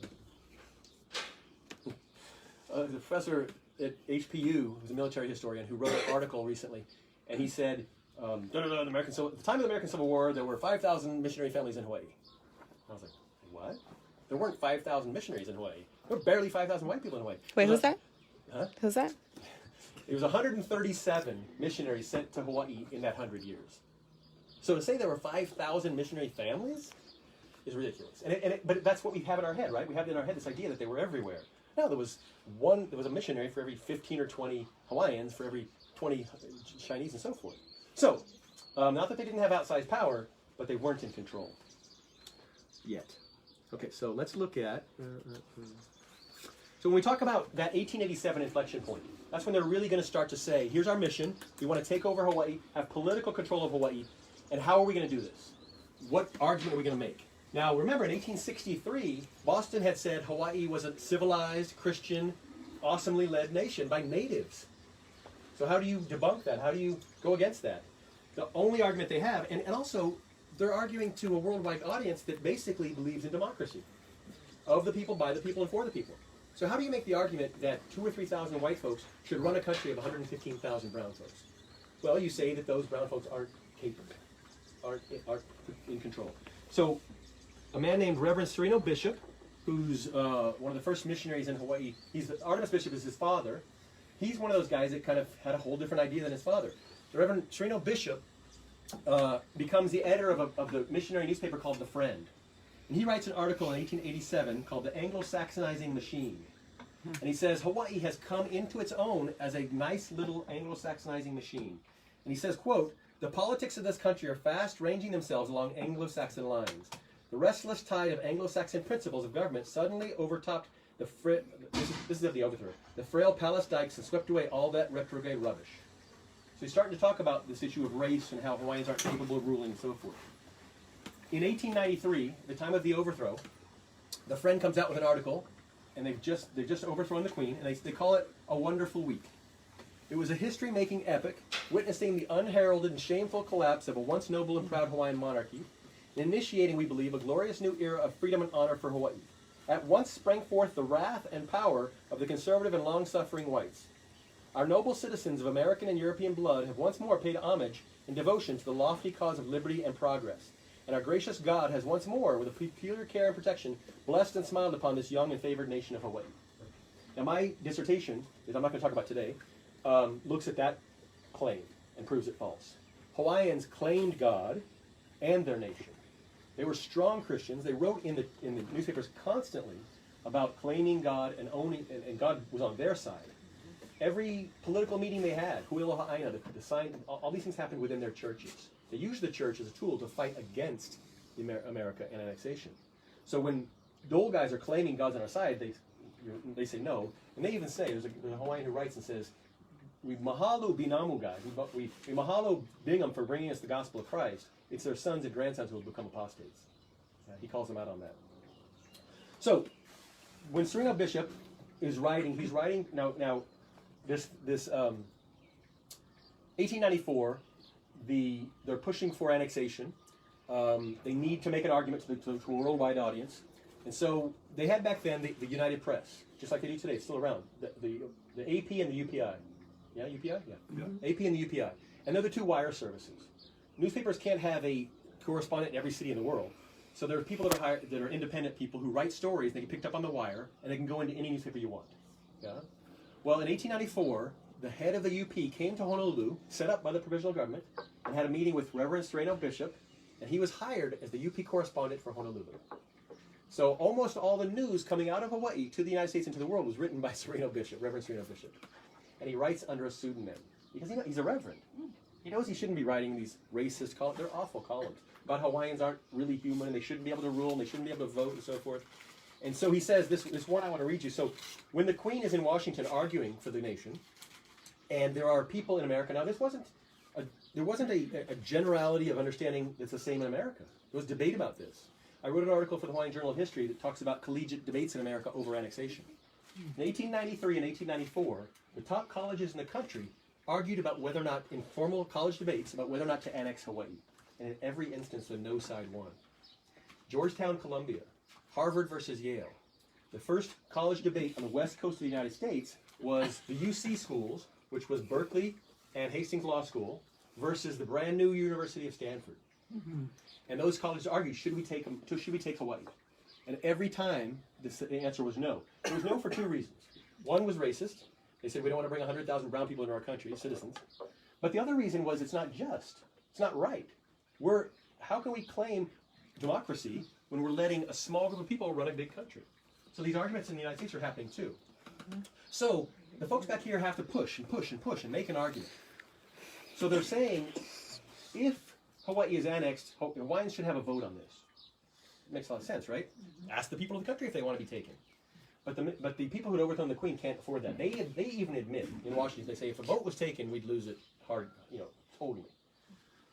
The professor at HPU, who's a military historian, who wrote an article recently, and he said, at the time of the American Civil War, there were 5,000 missionary families in Hawaii. I was like, what? There weren't 5,000 missionaries in Hawaii. There were barely 5,000 white people in Hawaii. Wait, who's that? Huh? Who's that? It was 137 missionaries sent to Hawaii in that 100 years. So to say there were 5,000 missionary families is ridiculous. But that's what we have in our head, right? We have in our head this idea that they were everywhere. No, there was a missionary for every 15 or 20 Hawaiians, for every 20 Chinese, and so forth. So, not that they didn't have outsized power, but they weren't in control yet. Okay, so let's look at... So when we talk about that 1887 inflection point, that's when they're really going to start to say, here's our mission, we want to take over Hawaii, have political control of Hawaii, and how are we going to do this? What argument are we going to make? Now, remember, in 1863, Boston had said Hawaii was a civilized, Christian, awesomely led nation by natives. So how do you debunk that? How do you go against that? The only argument they have, and also they're arguing to a worldwide audience that basically believes in democracy. Of the people, by the people, and for the people. So how do you make the argument that 2,000 or 3,000 white folks should run a country of 115,000 brown folks? Well, you say that those brown folks aren't capable, aren't in control. So a man named Reverend Sereno Bishop, who's one of the first missionaries in Hawaii, Artemis Bishop is his father. He's one of those guys that kind of had a whole different idea than his father. The Reverend Sereno Bishop becomes the editor of the missionary newspaper called The Friend. And he writes an article in 1887 called The Anglo-Saxonizing Machine. And he says, Hawaii has come into its own as a nice little Anglo-Saxonizing machine. And he says, quote, the politics of this country are fast ranging themselves along Anglo-Saxon lines. The restless tide of Anglo-Saxon principles of government suddenly overtopped this is of the overthrow, the frail palace dikes and swept away all that retrograde rubbish. So he's starting to talk about this issue of race and how Hawaiians aren't capable of ruling and so forth. In 1893, the time of the overthrow, the Friend comes out with an article, and they've just overthrown the Queen, and they call it A Wonderful Week. It was a history-making epic, witnessing the unheralded and shameful collapse of a once noble and proud Hawaiian monarchy, initiating, we believe, a glorious new era of freedom and honor for Hawaii. at once sprang forth the wrath and power of the conservative and long-suffering whites. Our noble citizens of American and European blood have once more paid homage and devotion to the lofty cause of liberty and progress. And our gracious God has once more, with a peculiar care and protection, blessed and smiled upon this young and favored nation of Hawaii. Now my dissertation, that I'm not going to talk about today, looks at that claim and proves it false. Hawaiians claimed God and their nation. They were strong Christians. They wrote in the newspapers constantly about claiming God and owning, and God was on their side. Every political meeting they had, Huila Ha'aina, the sign, all these things happened within their churches. They used the church as a tool to fight against America and annexation. So when the old guys are claiming God's on our side, they say no. And they even say, there's a Hawaiian who writes and says, we mahalo binamu God. We mahalo Bingham for bringing us the gospel of Christ. It's their sons and grandsons who will become apostates. He calls them out on that. So when Sereno Bishop is writing, he's writing, now this 1894, they're pushing for annexation. They need to make an argument to a worldwide audience. And so they had back then the United Press, just like they do today. It's still around. The AP and the UPI. Yeah, UPI? Yeah. AP and the UPI. And they're the two wire services. Newspapers can't have a correspondent in every city in the world. So there are people that are hired, that are independent people who write stories. They get picked up on the wire, and they can go into any newspaper you want. Yeah. Well, in 1894, the head of the UP came to Honolulu, set up by the provisional government, and had a meeting with Reverend Sereno Bishop, and he was hired as the UP correspondent for Honolulu. So almost all the news coming out of Hawaii to the United States and to the world was written by Sereno Bishop, Reverend Sereno Bishop. And he writes under a pseudonym, because he's a reverend. He knows he shouldn't be writing these racist columns. They're awful columns about Hawaiians aren't really human, and they shouldn't be able to rule, and they shouldn't be able to vote, and so forth. And so he says, this one I want to read you. So when the Queen is in Washington arguing for the nation, and there are people in America, now there wasn't a generality of understanding that's the same in America. There was debate about this. I wrote an article for the Hawaiian Journal of History that talks about collegiate debates in America over annexation. In 1893 and 1894, the top colleges in the country argued about whether or not, in formal college debates, about whether or not to annex Hawaii. And in every instance, the no side won. Georgetown, Columbia, Harvard versus Yale. The first college debate on the west coast of the United States was the UC schools, which was Berkeley and Hastings Law School, versus the brand new University of Stanford. And those colleges argued, should we take Hawaii? And every time, the answer was no. It was no for two reasons. One was racist. They said, we don't want to bring 100,000 brown people into our country, citizens. But the other reason was it's not just. It's not right. How can we claim democracy when we're letting a small group of people run a big country? So these arguments in the United States are happening too. So the folks back here have to push and push and push and make an argument. So they're saying, if Hawaii is annexed, Hawaiians should have a vote on this. It makes a lot of sense, right? Ask the people of the country if they want to be taken. But the people who had overthrown the Queen can't afford that. They even admit in Washington, they say if a vote was taken, we'd lose it hard, totally.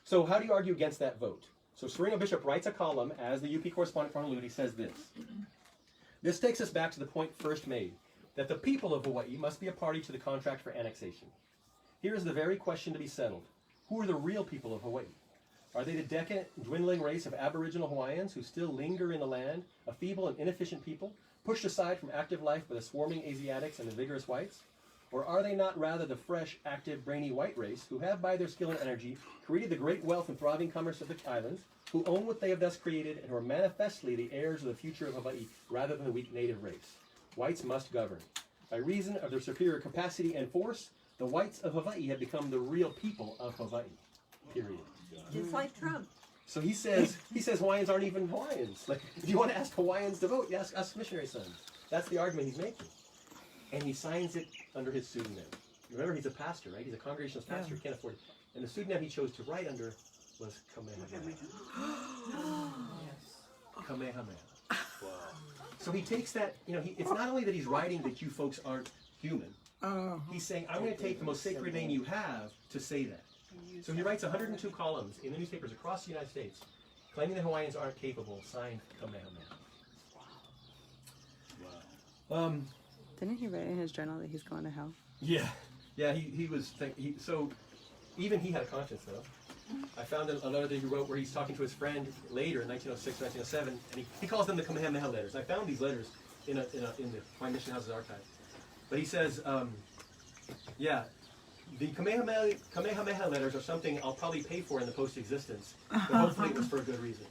So how do you argue against that vote? So Sereno Bishop writes a column as the UP correspondent for Honolulu. He says this. This takes us back to the point first made, that the people of Hawaii must be a party to the contract for annexation. Here is the very question to be settled. Who are the real people of Hawaii? Are they the decadent, dwindling race of Aboriginal Hawaiians who still linger in the land, a feeble and inefficient people, pushed aside from active life by the swarming Asiatics and the vigorous whites? Or are they not rather the fresh, active, brainy white race who have by their skill and energy created the great wealth and thriving commerce of the islands, who own what they have thus created and who are manifestly the heirs of the future of Hawaii rather than the weak native race? Whites must govern. By reason of their superior capacity and force, the whites of Hawaii have become the real people of Hawaii. Period. Just like Trump. So he says Hawaiians aren't even Hawaiians. Like, if you want to ask Hawaiians to vote, you ask missionary sons. That's the argument he's making. And he signs it under his pseudonym. Remember, he's a pastor, right? He's a congregationalist pastor. He can't afford it. And the pseudonym he chose to write under was Kamehameha. Kamehameha. Wow. So he takes that, it's not only that he's writing that you folks aren't human. He's saying, I'm going to take the most sacred name you have to say that. So he writes 102 columns in the newspapers across the United States, claiming that Hawaiians aren't capable, signed Kamehameha. Wow. Didn't he write in his journal that he's going to hell? Yeah. Yeah, he was, so even he had a conscience though. I found a letter that he wrote where he's talking to his friend later in 1906, 1907, and he calls them the Kamehameha letters. I found these letters in the Hawaiian Mission House's archive. But he says, yeah, the Kamehameha letters are something I'll probably pay for in the post-existence, but hopefully it was for a good reason.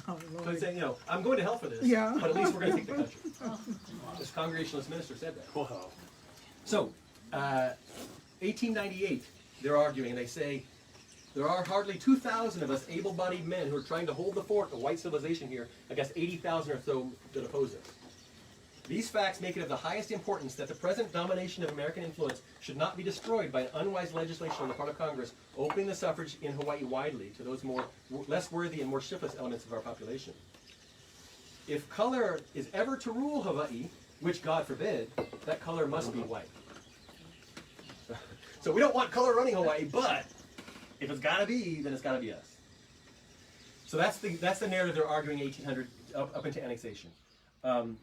Oh, So he's saying, I'm going to hell for this, Yeah. but at least we're going to take the country. This Congregationalist minister said that. Wow. So, 1898, they're arguing, and they say, there are hardly 2,000 of us able-bodied men who are trying to hold the fort of white civilization here against 80,000 or so that oppose us. These facts make it of the highest importance that the present domination of American influence should not be destroyed by an unwise legislation on the part of Congress opening the suffrage in Hawaii widely to those less worthy and more shiftless elements of our population. If color is ever to rule Hawaii, which God forbid, that color must be white. So we don't want color running Hawaii, but if it's got to be, then it's got to be us. So that's the narrative they're arguing 1800 up into annexation.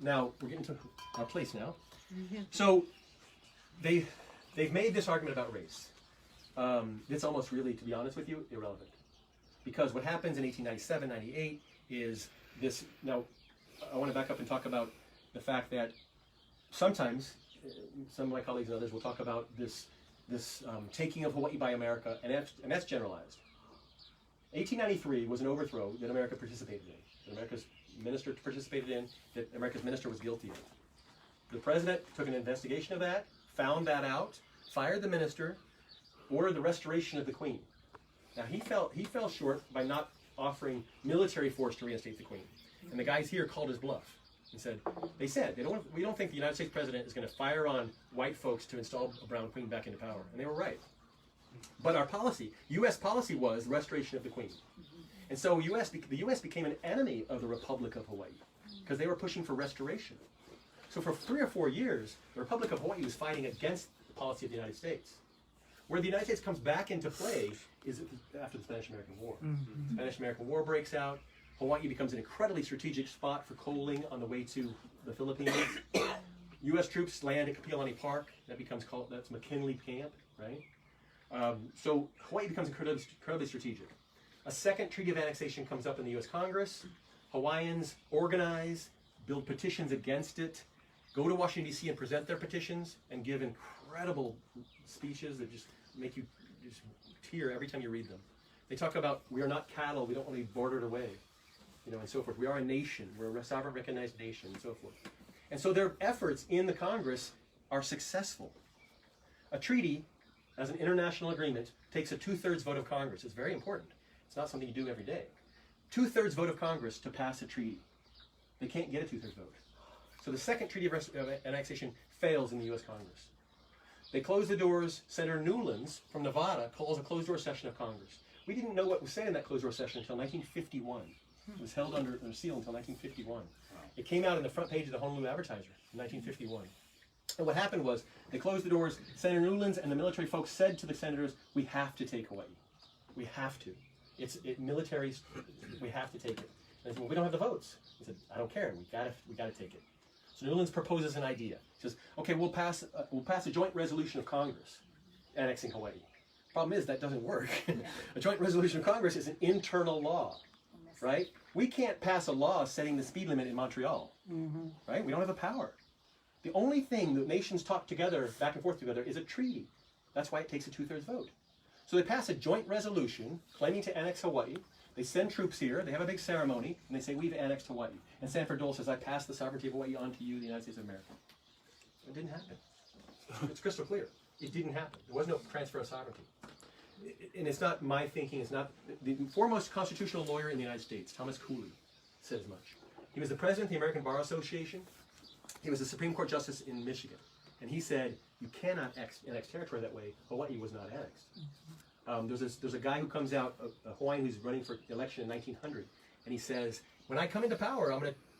Now we're getting to our place now. So they've made this argument about race. It's almost really, to be honest with you, irrelevant, because what happens in 1897, 98 is this. Now I want to back up and talk about the fact that sometimes some of my colleagues and others will talk about this taking of Hawaii by America, and that's generalized. 1893 was an overthrow that America participated in, that America's minister participated in, that America's minister was guilty of. The president took an investigation of that, found that out, fired the minister, ordered the restoration of the Queen. Now he fell short by not offering military force to reinstate the Queen, and the guys here called his bluff and said we don't think the United States president is going to fire on white folks to install a brown queen back into power, and they were right. But our policy, U.S. policy, was the restoration of the Queen. And so the U.S. became an enemy of the Republic of Hawaii because they were pushing for restoration. So for 3 or 4 years, the Republic of Hawaii was fighting against the policy of the United States. Where the United States comes back into play is after the Spanish-American War. The Spanish-American War breaks out. Hawaii becomes an incredibly strategic spot for coaling on the way to the Philippines. U.S. troops land at Kapiolani Park. That's McKinley Camp, right? So Hawaii becomes incredibly strategic. A second treaty of annexation comes up in the U.S. Congress. Hawaiians organize, build petitions against it, go to Washington, D.C. and present their petitions and give incredible speeches that just make you just tear every time you read them. They talk about, we are not cattle, we don't want to be bordered away, and so forth. We are a nation, we're a sovereign recognized nation, and so forth. And so their efforts in the Congress are successful. A treaty, as an international agreement, takes a 2/3 vote of Congress. It's very important. It's not something you do every day. 2/3 vote of Congress to pass a treaty. They can't get a 2/3 vote. So the second treaty of annexation fails in the U.S. Congress. They close the doors. Senator Newlands from Nevada calls a closed-door session of Congress. We didn't know what was said in that closed-door session until 1951. It was held under seal until 1951. It came out in the front page of the Honolulu Advertiser in 1951. And what happened was, they closed the doors. Senator Newlands and the military folks said to the senators, we have to take Hawaii. We have to. Militaries, we have to take it. And they said, well, we don't have the votes. He said, I don't care. We gotta take it. So Newlands proposes an idea. He says, okay, we'll pass a joint resolution of Congress annexing Hawaii. Problem is, that doesn't work. A joint resolution of Congress is an internal law, right? We can't pass a law setting the speed limit in Montreal, right? We don't have the power. The only thing that nations talk together, back and forth together, is a treaty. That's why it takes a 2/3 vote. So they pass a joint resolution claiming to annex Hawaii. They send troops here. They have a big ceremony, and they say, we've annexed Hawaii. And Sanford Dole says, I pass the sovereignty of Hawaii on to you, the United States of America. It didn't happen. It's crystal clear. It didn't happen. There was no transfer of sovereignty. And it's not my thinking. It's not the foremost constitutional lawyer in the United States, Thomas Cooley, said as much. He was the president of the American Bar Association. He was a Supreme Court justice in Michigan. And he said, you cannot annex territory that way. Hawaii was not annexed. There's a guy who comes out, a Hawaiian who's running for election in 1900, and he says, when I come into power,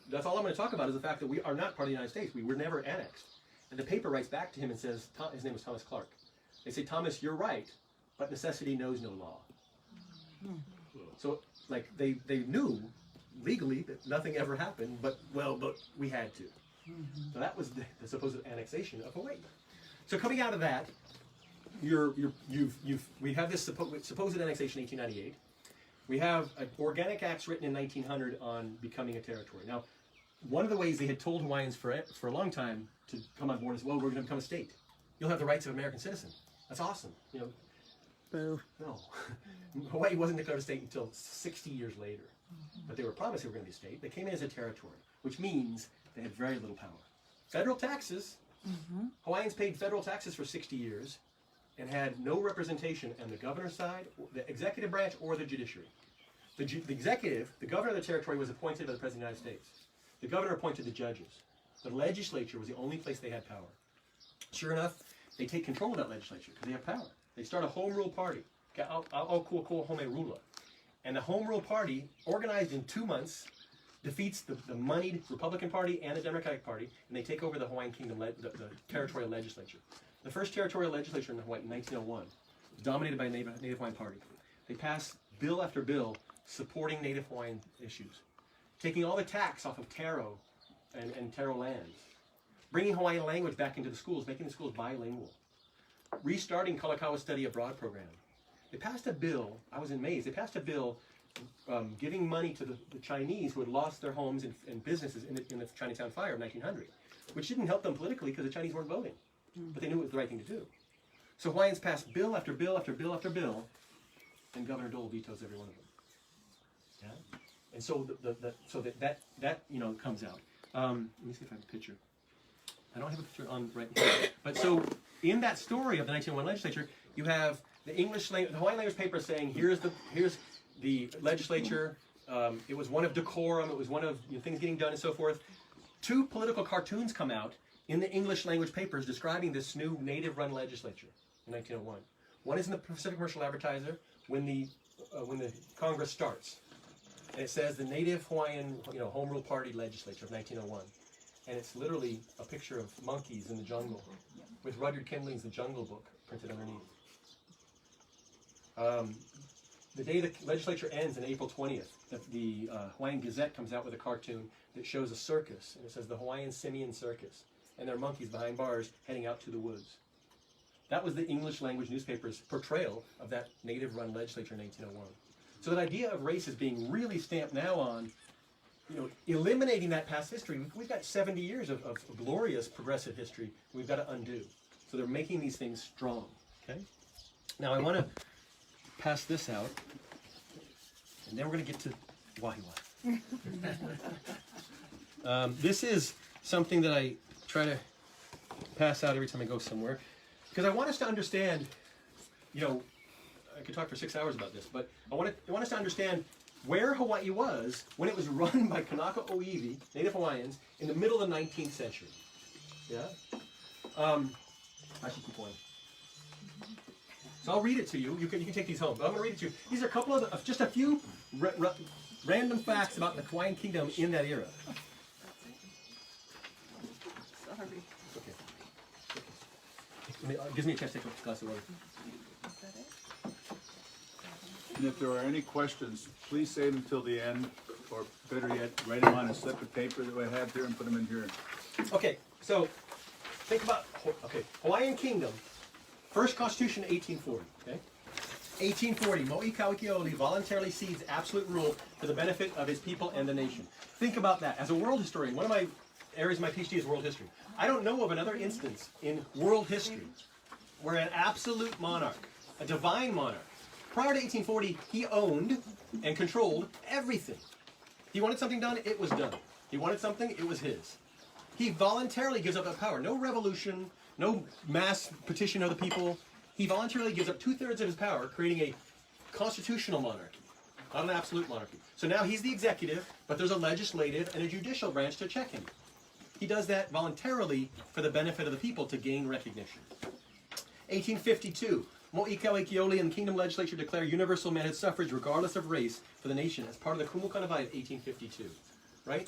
that's all I'm going to talk about is the fact that we are not part of the United States. We were never annexed. And the paper writes back to him and says, his name was Thomas Clark. They say, Thomas, you're right, but necessity knows no law. So, they knew legally that nothing ever happened, but we had to. So that was the supposed annexation of Hawaii. So coming out of that, we have this supposed annexation in 1898. We have Organic Acts written in 1900 on becoming a territory. Now, one of the ways they had told Hawaiians for a long time to come on board is, well, we're going to become a state. You'll have the rights of an American citizen. That's awesome. You know, Boo. no. Hawaii wasn't declared a state until 60 years later. But they were promised they were going to be a state. They came in as a territory, which means they had very little power. Federal taxes, Hawaiians paid federal taxes for 60 years and had no representation on the governor's side, the executive branch, or the judiciary. The executive, the governor of the territory, was appointed by the President of the United States. The governor appointed the judges. The legislature was the only place they had power. Sure enough, they take control of that legislature because they have power. They start a home rule party, Ka'aukua Home Rula. And the home rule party, organized in 2 months, defeats the moneyed Republican Party and the Democratic Party, and they take over the Hawaiian Kingdom, the territorial legislature. The first territorial legislature in Hawaii in 1901 was dominated by the Native Hawaiian Party. They passed bill after bill supporting Native Hawaiian issues, taking all the tax off of taro and taro lands, bringing Hawaiian language back into the schools, making the schools bilingual, restarting Kalakaua study abroad program. They passed a bill, I was amazed, they passed a bill giving money to the Chinese who had lost their homes and businesses in the Chinatown fire of 1900, which didn't help them politically because the Chinese weren't voting, but they knew it was the right thing to do. So Hawaiians passed bill after bill after bill after bill, and Governor Dole vetoes every one of them. Yeah? And so that you know comes out. Let me see if I have a picture. I don't have a picture on right here. But so in that story of the 1901 legislature, you have the Hawaiian language paper saying, here's the legislature. It was one of decorum. It was one of things getting done and so forth. 2 political cartoons come out in the English language papers describing this new native-run legislature in 1901. One is in the Pacific Commercial Advertiser when the Congress starts, and it says the Native Hawaiian Home Rule Party legislature of 1901, and it's literally a picture of monkeys in the jungle with Rudyard Kipling's The Jungle Book printed underneath. The day the legislature ends on April 20th, the Hawaiian Gazette comes out with a cartoon that shows a circus, and it says the Hawaiian Simian Circus, and there are monkeys behind bars heading out to the woods. That was the English language newspaper's portrayal of that native-run legislature in 1901. So that idea of race is being really stamped now on, eliminating that past history. We've got 70 years of glorious progressive history we've got to undo. So they're making these things strong. Okay. Now I want to pass this out, and then we're going to get to Wahiawa. This is something that I try to pass out every time I go somewhere, because I want us to understand, I could talk for 6 hours about this, but I want us to understand where Hawaii was when it was run by Kanaka Oiwi, Native Hawaiians, in the middle of the 19th century. Yeah? I should keep going. So I'll read it to you. You can take these home. But I'm going to read it to you. These are a couple of just a few random facts about the Hawaiian Kingdom in that era. Sorry. Okay. Gives me a chance to take a glass of water. Is that it? And if there are any questions, please save them till the end, or better yet, write them on a slip of paper that I have here and put them in here. Okay, so think about Hawaiian Kingdom. First Constitution, 1840. Okay, 1840. Mo'i Kauikeoli voluntarily cedes absolute rule for the benefit of his people and the nation. Think about that. As a world historian, one of my areas of my PhD is world history. I don't know of another instance in world history where an absolute monarch, a divine monarch, prior to 1840, he owned and controlled everything. He wanted something done, it was done. He wanted something, it was his. He voluntarily gives up that power. No revolution, no mass petition of the people. He voluntarily gives up 2/3 of his power, creating a constitutional monarchy, not an absolute monarchy. So now he's the executive, but there's a legislative and a judicial branch to check him. He does that voluntarily for the benefit of the people to gain recognition. 1852. Mo'i Kauikeoli and the Kingdom Legislature declare universal manhood suffrage regardless of race for the nation as part of the Kumukanawai of 1852. Right?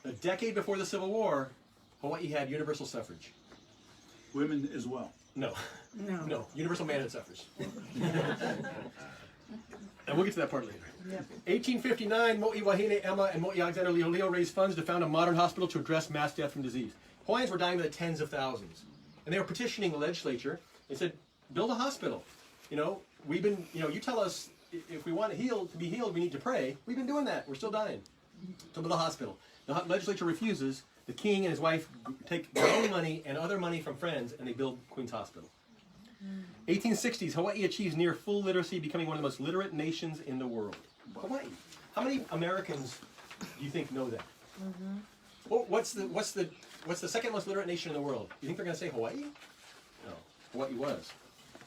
A decade before the Civil War, Hawaii had universal suffrage. Women as well. No. No. Universal manhood suffrage. And we'll get to that part later. Yep. 1859, Mo'i Wahine Emma and Mo'i Alexander Leo raised funds to found a modern hospital to address mass death from disease. Hawaiians were dying by the tens of thousands. And they were petitioning the legislature. They said, build a hospital. We've been, you tell us if we want to be healed, we need to pray. We've been doing that. We're still dying. So build a hospital. The legislature refuses. The king and his wife take their own money and other money from friends, and they build Queen's Hospital. 1860s, Hawaii achieves near full literacy, becoming one of the most literate nations in the world. Hawaii. How many Americans do you think know that? What's the second most literate nation in the world? You think they're going to say Hawaii? No. Hawaii was.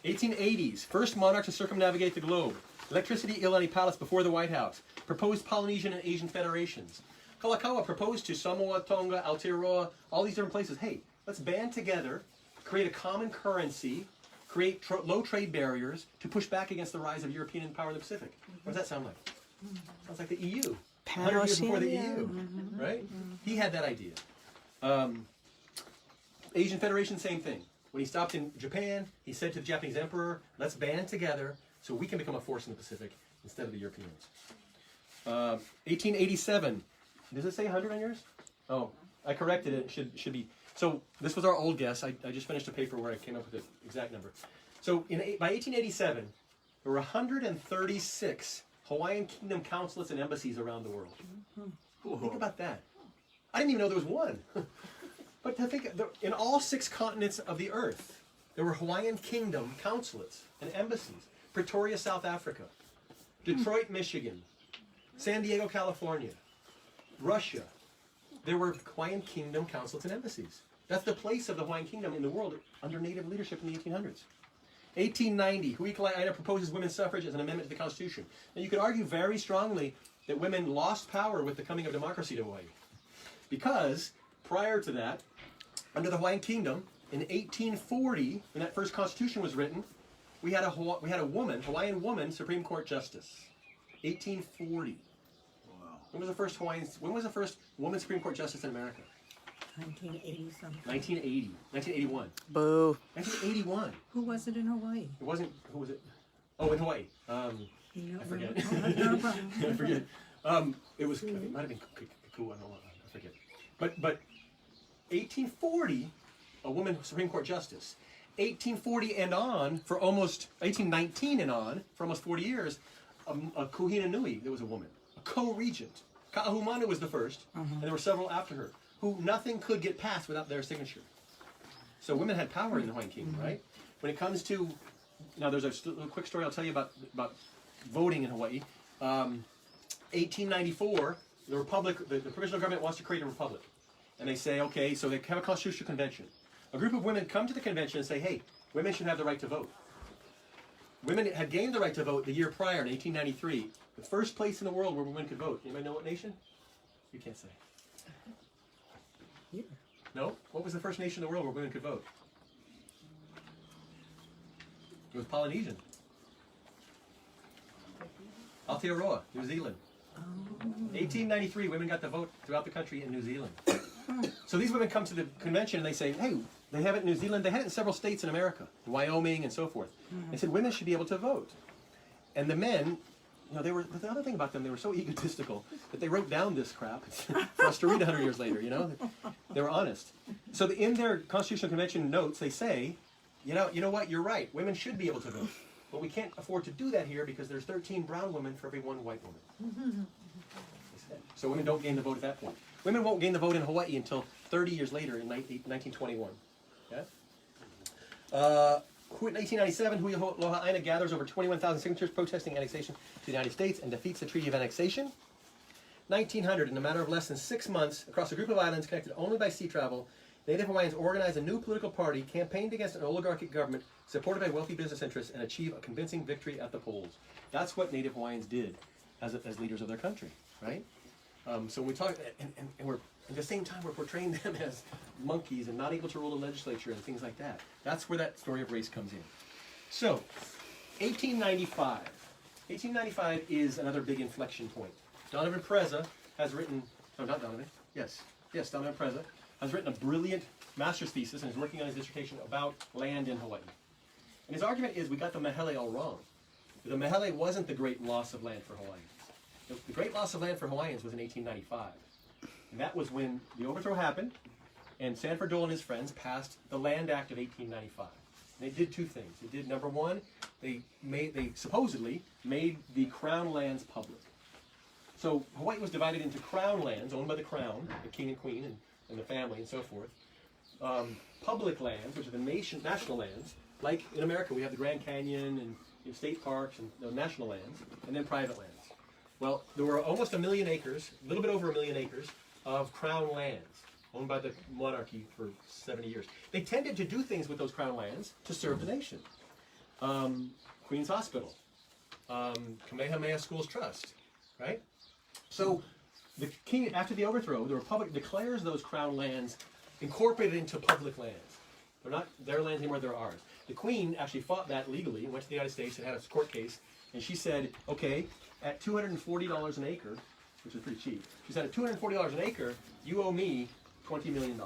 1880s, first monarch to circumnavigate the globe. Electricity Iolani Palace before the White House. Proposed Polynesian and Asian federations. Kalakaua proposed to Samoa, Tonga, Aotearoa, all these different places. Hey, let's band together, create a common currency, create low trade barriers to push back against the rise of European power in the Pacific. What does that sound like? Sounds like the EU. 100 years before the EU, right? He had that idea. Asian Federation, same thing. When he stopped in Japan, he said to the Japanese emperor, let's band together so we can become a force in the Pacific instead of the Europeans. 1887. Does it say 100 on yours? Oh, I corrected it. It should be. So this was our old guess. I just finished a paper where I came up with the exact number. So by 1887, there were 136 Hawaiian Kingdom consulates and embassies around the world. Think about that. I didn't even know there was one. But to think, in all 6 continents of the earth, there were Hawaiian Kingdom consulates and embassies. Pretoria, South Africa. Detroit, Michigan. San Diego, California. Russia. There were Hawaiian Kingdom consulates and embassies. That's the place of the Hawaiian Kingdom in the world under Native leadership in the 1800s. 1890, Hui Kalaiaina proposes women's suffrage as an amendment to the Constitution. Now you could argue very strongly that women lost power with the coming of democracy to Hawaii. Because prior to that, under the Hawaiian Kingdom, in 1840, when that first Constitution was written, we had a Hawaiian woman Supreme Court Justice. 1840. When was the first woman Supreme Court Justice in America? 1980 something. 1980. 1981. Boo. 1981. Who was it in Hawaii? It wasn't, who was it? Oh, in Hawaii. I forget. No problem. I forget. It was, it might have been Kukua, I forget. But 1840, a woman Supreme Court Justice. 1840 and on, for almost, 1819 and on, for almost 40 years, a Kuhina Nui, there was a woman. Co-regent. Ka'ahumanu was the first, and there were several after her, who nothing could get passed without their signature. So women had power in the Hawaiian Kingdom, right? When it comes to, now there's a quick story I'll tell you about voting in Hawaii. 1894, the provisional government wants to create a republic. And they say, okay, so they have a constitutional convention. A group of women come to the convention and say, hey, women should have the right to vote. Women had gained the right to vote the year prior, in 1893. The first place in the world where women could vote. Anybody know what nation? You can't say. Yeah. No? What was the first nation in the world where women could vote? It was Polynesian. Aotearoa, New Zealand. 1893, women got to vote throughout the country in New Zealand. So these women come to the convention and they say, hey, they have it in New Zealand. They had it in several states in America, Wyoming and so forth. They said women should be able to vote. And the men, you know, the other thing about them, they were so egotistical that they wrote down this crap for us to read 100 years later, you know? They were honest. So in their Constitutional Convention notes, they say, you know what, you're right, women should be able to vote. But we can't afford to do that here because there's 13 brown women for every 1 white woman. So women don't gain the vote at that point. Women won't gain the vote in Hawaii until 30 years later in 1921. Okay? 1997, Hui Lohaʻaina gathers over 21,000 signatures protesting annexation to the United States and defeats the Treaty of Annexation. 1900, in a matter of less than 6 months, across a group of islands connected only by sea travel, Native Hawaiians organized a new political party, campaigned against an oligarchic government, supported by wealthy business interests, and achieved a convincing victory at the polls. That's what Native Hawaiians did as leaders of their country, right? So when we talk, and we're at the same time we're portraying them as monkeys and not able to rule the legislature and things like that. That's where that story of race comes in. So, 1895. 1895 is another big inflection point. Donovan Preza has written, no, not Donovan, yes, Donovan Preza has written a brilliant master's thesis and is working on his dissertation about land in Hawaii. And his argument is we got the Maile all wrong. The Maile wasn't the great loss of land for Hawaii. The great loss of land for Hawaiians was in 1895. And that was when the overthrow happened, and Sanford Dole and his friends passed the Land Act of 1895. And they did 2 things. They did, number one, they supposedly made the crown lands public. So Hawaii was divided into crown lands owned by the crown, the king and queen and the family and so forth. Public lands, which are the national lands, like in America we have the Grand Canyon and state parks and the national lands, and then private lands. Well, there were almost 1 million acres, a little bit over 1 million acres, of crown lands owned by the monarchy for 70 years. They tended to do things with those crown lands to serve the nation. Queen's Hospital, Kamehameha Schools Trust, right? So the king, after the overthrow, the republic declares those crown lands incorporated into public lands. They're not their lands anymore, they're ours. The queen actually fought that legally and went to the United States and had a court case, and she said, okay, at $240 an acre, which is pretty cheap, she said at $240 an acre, you owe me $20 million.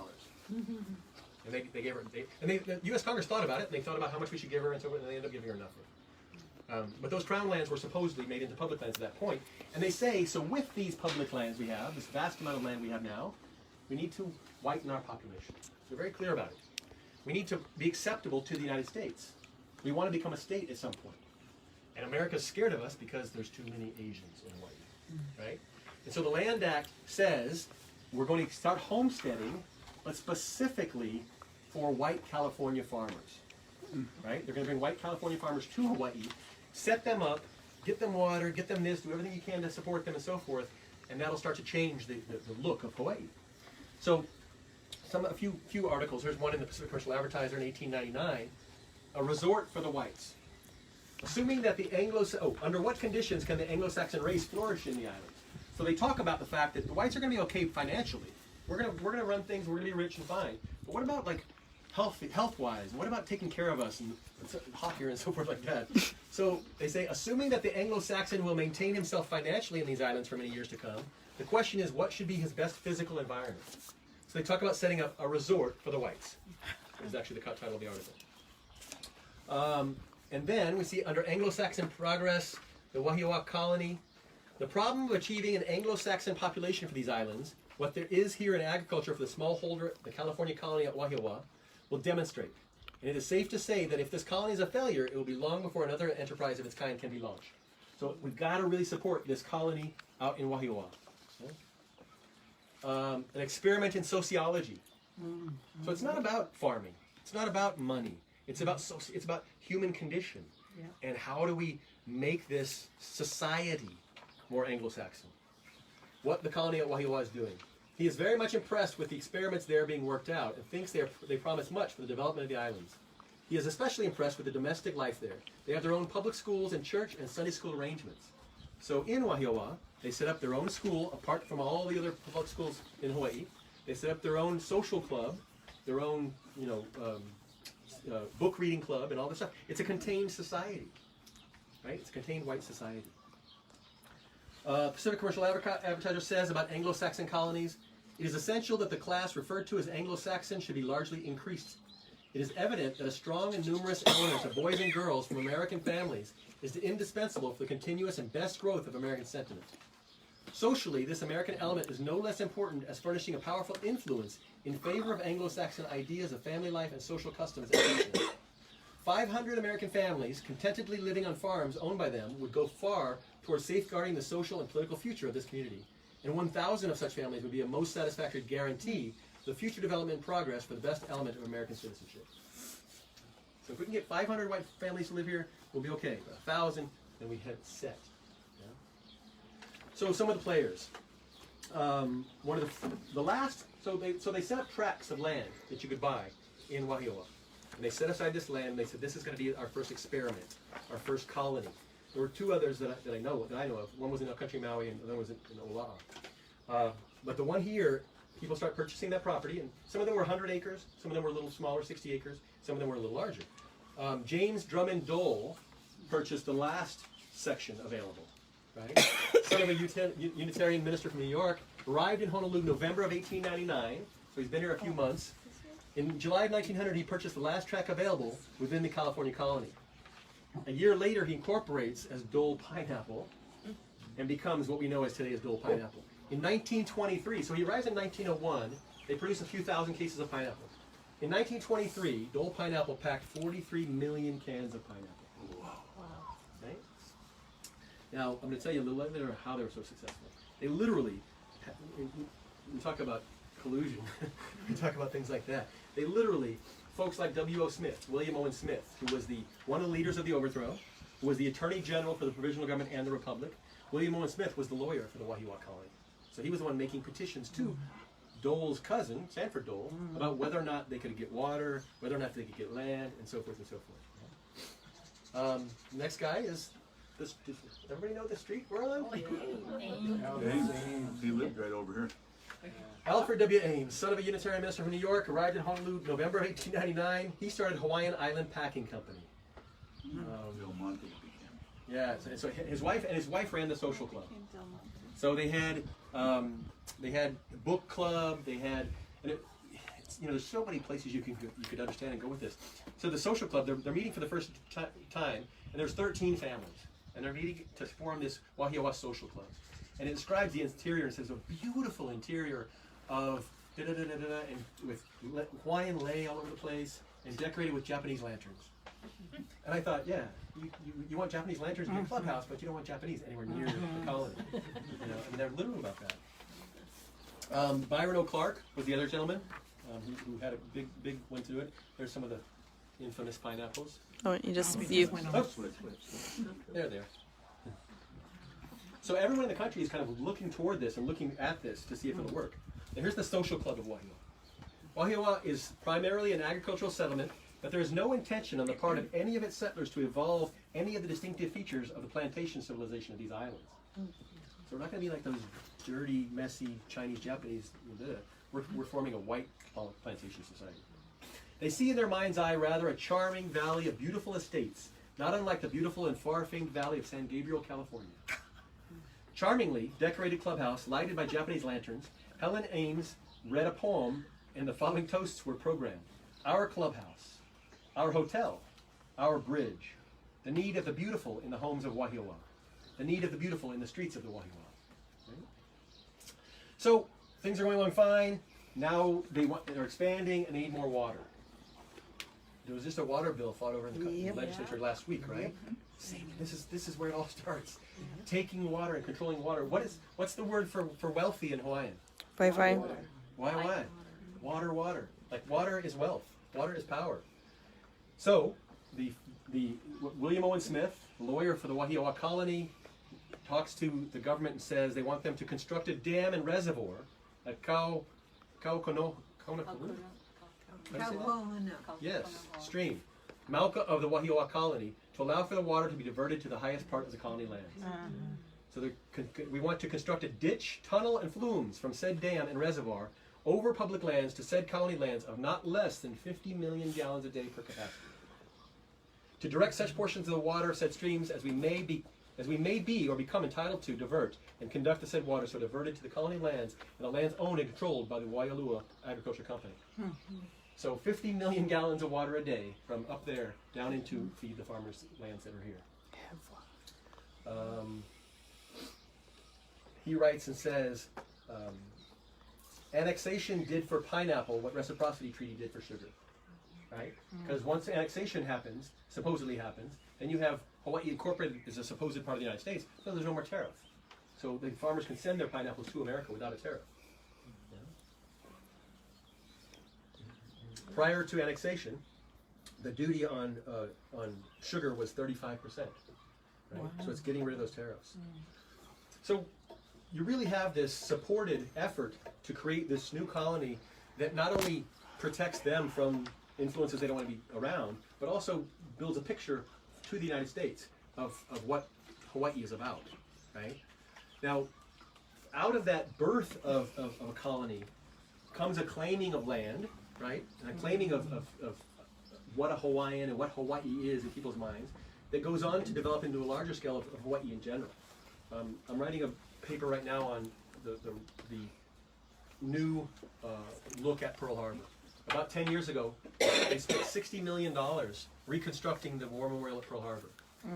And they gave her, the U.S. Congress thought about it, and they thought about how much we should give her, and so forth, and they ended up giving her enough. But those crown lands were supposedly made into public lands at that point. And they say, so with these public lands we have, this vast amount of land we have now, we need to whiten our population. So they're very clear about it. We need to be acceptable to the United States. We want to become a state at some point. And America's scared of us because there's too many Asians in Hawaii, right? And so the Land Act says we're going to start homesteading, but specifically for white California farmers, right? They're going to bring white California farmers to Hawaii, set them up, get them water, get them this, do everything you can to support them and so forth, and that'll start to change the look of Hawaii. So a few articles. There's one in the Pacific Commercial Advertiser in 1899, a resort for the whites. Assuming that the under what conditions can the Anglo-Saxon race flourish in the islands? So they talk about the fact that the whites are going to be okay financially. We're going to run things. We're going to be rich and fine. But what about like health-wise? What about taking care of us and hot here and so forth like that? So they say, assuming that the Anglo-Saxon will maintain himself financially in these islands for many years to come, the question is, what should be his best physical environment? So they talk about setting up a resort for the whites. This is actually the title of the article. And then we see under Anglo-Saxon progress, the Wahiawa colony, the problem of achieving an Anglo-Saxon population for these islands, what there is here in agriculture for the smallholder, the California colony at Wahiawa, will demonstrate. And it is safe to say that if this colony is a failure, it will be long before another enterprise of its kind can be launched. So we've got to really support this colony out in Wahiawa. An experiment in sociology. So it's not about farming. It's not about money. It's about human condition. Yeah. And how do we make this society more Anglo-Saxon? What the colony at Wahiawa is doing. He is very much impressed with the experiments there being worked out and thinks they promise much for the development of the islands. He is especially impressed with the domestic life there. They have their own public schools and church and Sunday school arrangements. So in Wahiawa, they set up their own school apart from all the other public schools in Hawaii. They set up their own social club, their own, book reading club and all this stuff. It's a contained society, right? It's a contained white society. Pacific Commercial Advertiser says about Anglo-Saxon colonies, it is essential that the class referred to as Anglo-Saxon should be largely increased. It is evident that a strong and numerous element of boys and girls from American families is indispensable for the continuous and best growth of American sentiment. Socially, this American element is no less important as furnishing a powerful influence in favor of Anglo-Saxon ideas of family life and social customs. 500 American families contentedly living on farms owned by them would go far towards safeguarding the social and political future of this community. And 1,000 of such families would be a most satisfactory guarantee for the future development and progress for the best element of American citizenship. So if we can get 500 white families to live here, we'll be okay. But 1,000, then we had set. Yeah? So some of the players. One of the last. So they set up tracts of land that you could buy in Wahiawa. And they set aside this land and they said, this is going to be our first experiment, our first colony. There were two others that I know of. One was in country Maui and the other was in Ola'a. But the one here, people start purchasing that property, and some of them were 100 acres, some of them were a little smaller, 60 acres, some of them were a little larger. James Drummond Dole purchased the last section available. Right? Son of a Unitarian minister from New York, arrived in Honolulu November of 1899, so he's been here a few months. In July of 1900, he purchased the last tract available within the California colony. A year later, he incorporates as Dole Pineapple and becomes what we know as today as Dole Pineapple. In 1923, so he arrives in 1901, they produce a few thousand cases of pineapple. In 1923, Dole Pineapple packed 43 million cans of pineapple. Wow. Right? Now, I'm going to tell you a little later how they were so successful. They literally, we talk about collusion, we talk about things like that. They literally, folks like W.O. Smith, William Owen Smith, who was one of the leaders of the overthrow, who was the Attorney General for the Provisional Government and the Republic. William Owen Smith was the lawyer for the Wahiawa colony. So he was the one making petitions to Dole's cousin, Sanford Dole, about whether or not they could get water, whether or not they could get land, and so forth and so forth. Next guy is, does everybody know the street we're on? He lived right over here. Alfred W. Ames, son of a Unitarian minister from New York, arrived in Honolulu November 1899. He started Hawaiian Island Packing Company. Del Monte became. Yeah, so his wife ran the social club. So they had a book club. They had, there's so many places you could understand and go with this. So the social club, they're meeting for the first time, and there's 13 families, and they're meeting to form this Wahiawa social club. And it describes the interior and says a beautiful interior of and with Hawaiian lei all over the place and decorated with Japanese lanterns. And I thought, yeah, you want Japanese lanterns in your clubhouse, but you don't want Japanese anywhere near the colony. And they're literal about that. Byron O'Clark was the other gentleman who had a big went to it. There's some of the infamous pineapples. Oh, you just There. So everyone in the country is kind of looking toward this and looking at this to see if it'll work. Now here's the social club of Wahiawa. Wahiawa is primarily an agricultural settlement, but there is no intention on the part of any of its settlers to evolve any of the distinctive features of the plantation civilization of these islands. So we're not going to be like those dirty, messy Chinese, Japanese. We're forming a white plantation society. They see in their mind's eye rather a charming valley of beautiful estates, not unlike the beautiful and far-famed valley of San Gabriel, California. Charmingly decorated clubhouse, lighted by Japanese lanterns, Helen Ames read a poem, and the following toasts were programmed. Our clubhouse, our hotel, our bridge, the need of the beautiful in the homes of Wahiawa, the need of the beautiful in the streets of the Wahiawa. Right? So things are going along fine. Now they're expanding and they need more water. There was just a water bill fought over in the legislature last week, right? This is where it all starts. Taking water and controlling water. What's the word for wealthy in Hawaiian? Wi-Fi. Why? Water. Like water is wealth. Water is power. So the William Owen Smith, lawyer for the Wahiawa colony, talks to the government and says they want them to construct a dam and reservoir at Kaukononu. Yes, stream, Mauka of the Wahiawa colony, to allow for the water to be diverted to the highest part of the colony lands. So we want to construct a ditch, tunnel, and flumes from said dam and reservoir over public lands to said colony lands of not less than 50 million gallons a day per capacity. To direct such portions of the water of said streams as we may be or become entitled to divert and conduct the said water so diverted to the colony lands and the lands owned and controlled by the Waialua Agriculture Company. So 50 million gallons of water a day from up there down into feed the farmers' lands that are here. He writes and says, annexation did for pineapple what reciprocity treaty did for sugar, right? Because once annexation happens, supposedly happens, then you have Hawaii incorporated as a supposed part of the United States, so there's no more tariff. So the farmers can send their pineapples to America without a tariff. Prior to annexation, the duty on sugar was 35%. Right? Wow. So it's getting rid of those tariffs. So you really have this supported effort to create this new colony that not only protects them from influences they don't want to be around, but also builds a picture to the United States of what Hawaii is about. Right? Now, out of that birth of a colony comes a claiming of land, right? And a claiming of what a Hawaiian and what Hawaii is in people's minds that goes on to develop into a larger scale of Hawaii in general. I'm writing a paper right now on the new look at Pearl Harbor. About 10 years ago, they spent $60 million reconstructing the War Memorial at Pearl Harbor.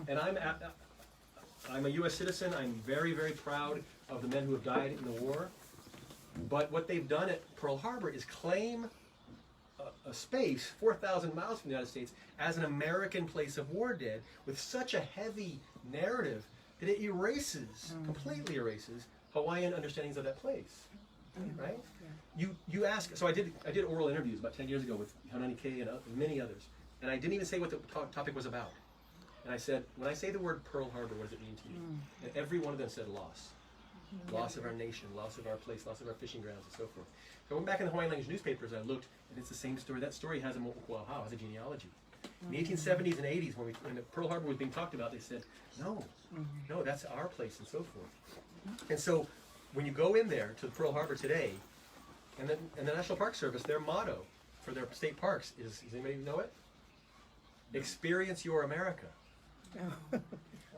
And I'm a U.S. citizen. I'm very, very proud of the men who have died in the war. But what they've done at Pearl Harbor is claim a space 4,000 miles from the United States as an American place of war dead with such a heavy narrative that it erases, completely erases, Hawaiian understandings of that place, right? You ask. So I did oral interviews about 10 years ago with Hanani K and many others, and I didn't even say what the topic was about. And I said, when I say the word Pearl Harbor, what does it mean to you? And every one of them said loss. Loss of our nation, loss of our place, loss of our fishing grounds, and so forth. So I went back in the Hawaiian language newspapers, I looked, and it's the same story. That story has a mo'okuauhau, has a genealogy. In the 1870s and 80s, when the Pearl Harbor was being talked about, they said, no, that's our place, and so forth. And so when you go in there to Pearl Harbor today, and the National Park Service, their motto for their state parks is, does anybody know it? Experience your America.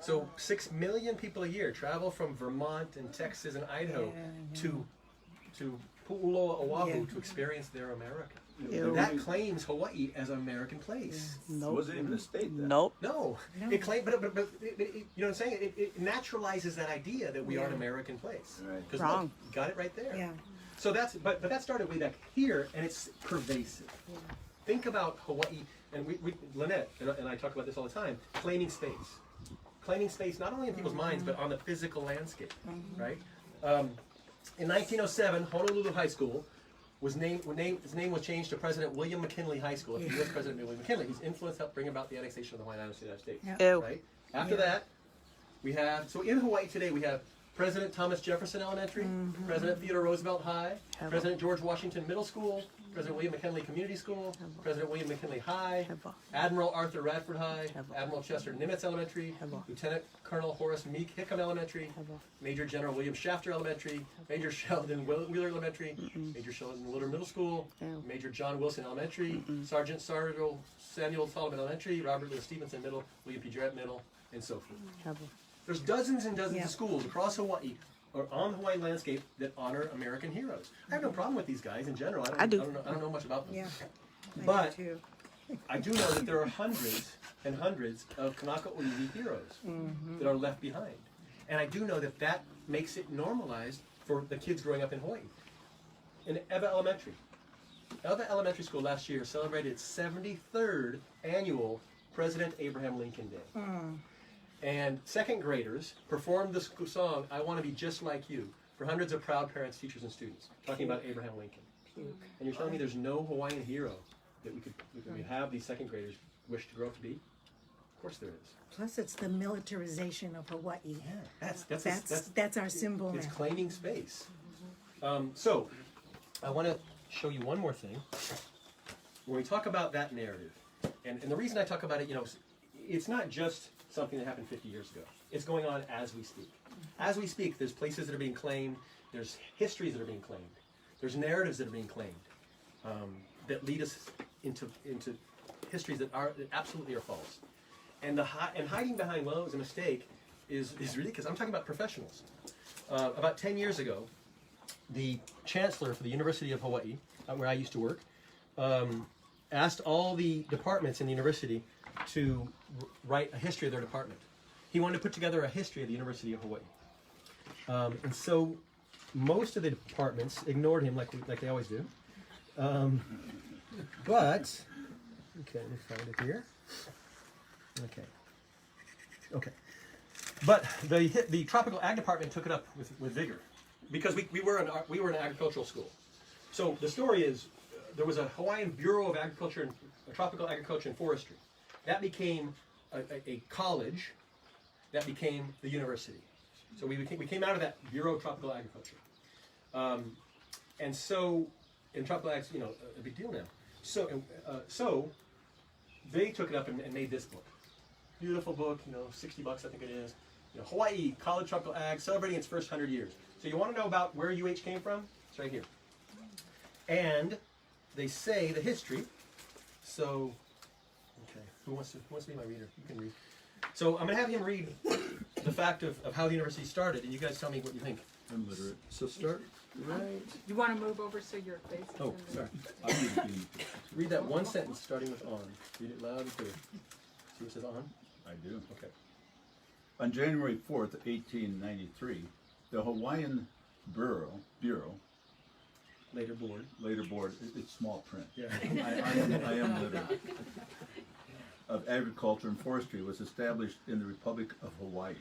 So 6 million people a year travel from Vermont and Texas and Idaho to Pu'uloa, Oahu to experience their America. Ew. That claims Hawaii as an American place. It wasn't even a state then. Nope. No, it claims, but you know what I'm saying? It naturalizes that idea that we are an American place. Right. 'Cause Wrong. look, you got it right there. Yeah. So but that started way back here, and it's pervasive. Think about Hawaii, and Lynette and I talk about this all the time. Claiming space, not only in people's minds, but on the physical landscape, right? In 1907, Honolulu High School his name was changed to President William McKinley High School. After U.S. President William McKinley, whose influence helped bring about the annexation of the Hawaiian Islands to the United States. Yeah. Ew. Right? After that, we have, so in Hawaii today, we have President Thomas Jefferson Elementary, President Theodore Roosevelt High, President George Washington Middle School, President William McKinley Community School, President William McKinley High, Admiral Arthur Radford High, Admiral Chester Nimitz Elementary, Lieutenant Colonel Horace Meek Hickam Elementary, Major General William Shafter Elementary, Major Sheldon Wheeler Elementary, Major Sheldon Willard Middle School, Major John Wilson Elementary, Sergeant Samuel Solomon Elementary, Robert Louis Stevenson Middle, William P. Jarrett Middle, and so forth. There's dozens and dozens of schools across Hawaii or on the Hawaiian landscape that honor American heroes. I have no problem with these guys in general. I don't know much about them. Yeah. But I do know that there are hundreds and hundreds of Kanaka Oiwi heroes that are left behind. And I do know that that makes it normalized for the kids growing up in Hawaii. In Eva Elementary School last year celebrated its 73rd annual President Abraham Lincoln Day. And second graders performed the song, I Want to Be Just Like You, for hundreds of proud parents, teachers, and students, talking about Abraham Lincoln. And you're telling me there's no Hawaiian hero that we could have these second graders wish to grow up to be? Of course there is. Plus, it's the militarization of Hawaii. Yeah, That's our symbol it's now. claiming space. So, I want to show you one more thing. When we talk about that narrative, and the reason I talk about it, it's not just something that happened 50 years ago. It's going on as we speak. As we speak, there's places that are being claimed, there's histories that are being claimed, there's narratives that are being claimed that lead us into histories that absolutely are false. And hiding behind, well, it was a mistake, is ridiculous. I'm talking about professionals. About 10 years ago, the chancellor for the University of Hawaii, where I used to work, asked all the departments in the university to write a history of their department. He wanted to put together a history of the University of Hawaii. And so most of the departments ignored him like they always do. But, okay, let me find it here. Okay. But the tropical ag department took it up with vigor because we were an agricultural school. So the story is there was a Hawaiian Bureau of Agriculture and Tropical Agriculture and Forestry. That became a college. That became the university. So we came out of that Bureau of Tropical Agriculture. And so, in tropical ag's, a big deal now. So they took it up and made this book. Beautiful book, $60 I think it is. Hawaii College Tropical Ag celebrating its first 100 years. So you want to know about where UH came from? It's right here. And they say the history. So, okay, who wants to be my reader? You can read. So I'm going to have him read the fact of how the university started, and you guys tell me what you think. I'm literate. So start right. You want to move over so your face is Oh, in sorry. I need to be. Read that one sentence starting with on. Read it loud and clear. See what it says on? I do. Okay. On January 4th, 1893, the Hawaiian Bureau, Later board. it's small print. Yeah. I am literate. Of Agriculture and Forestry was established in the Republic of Hawaii.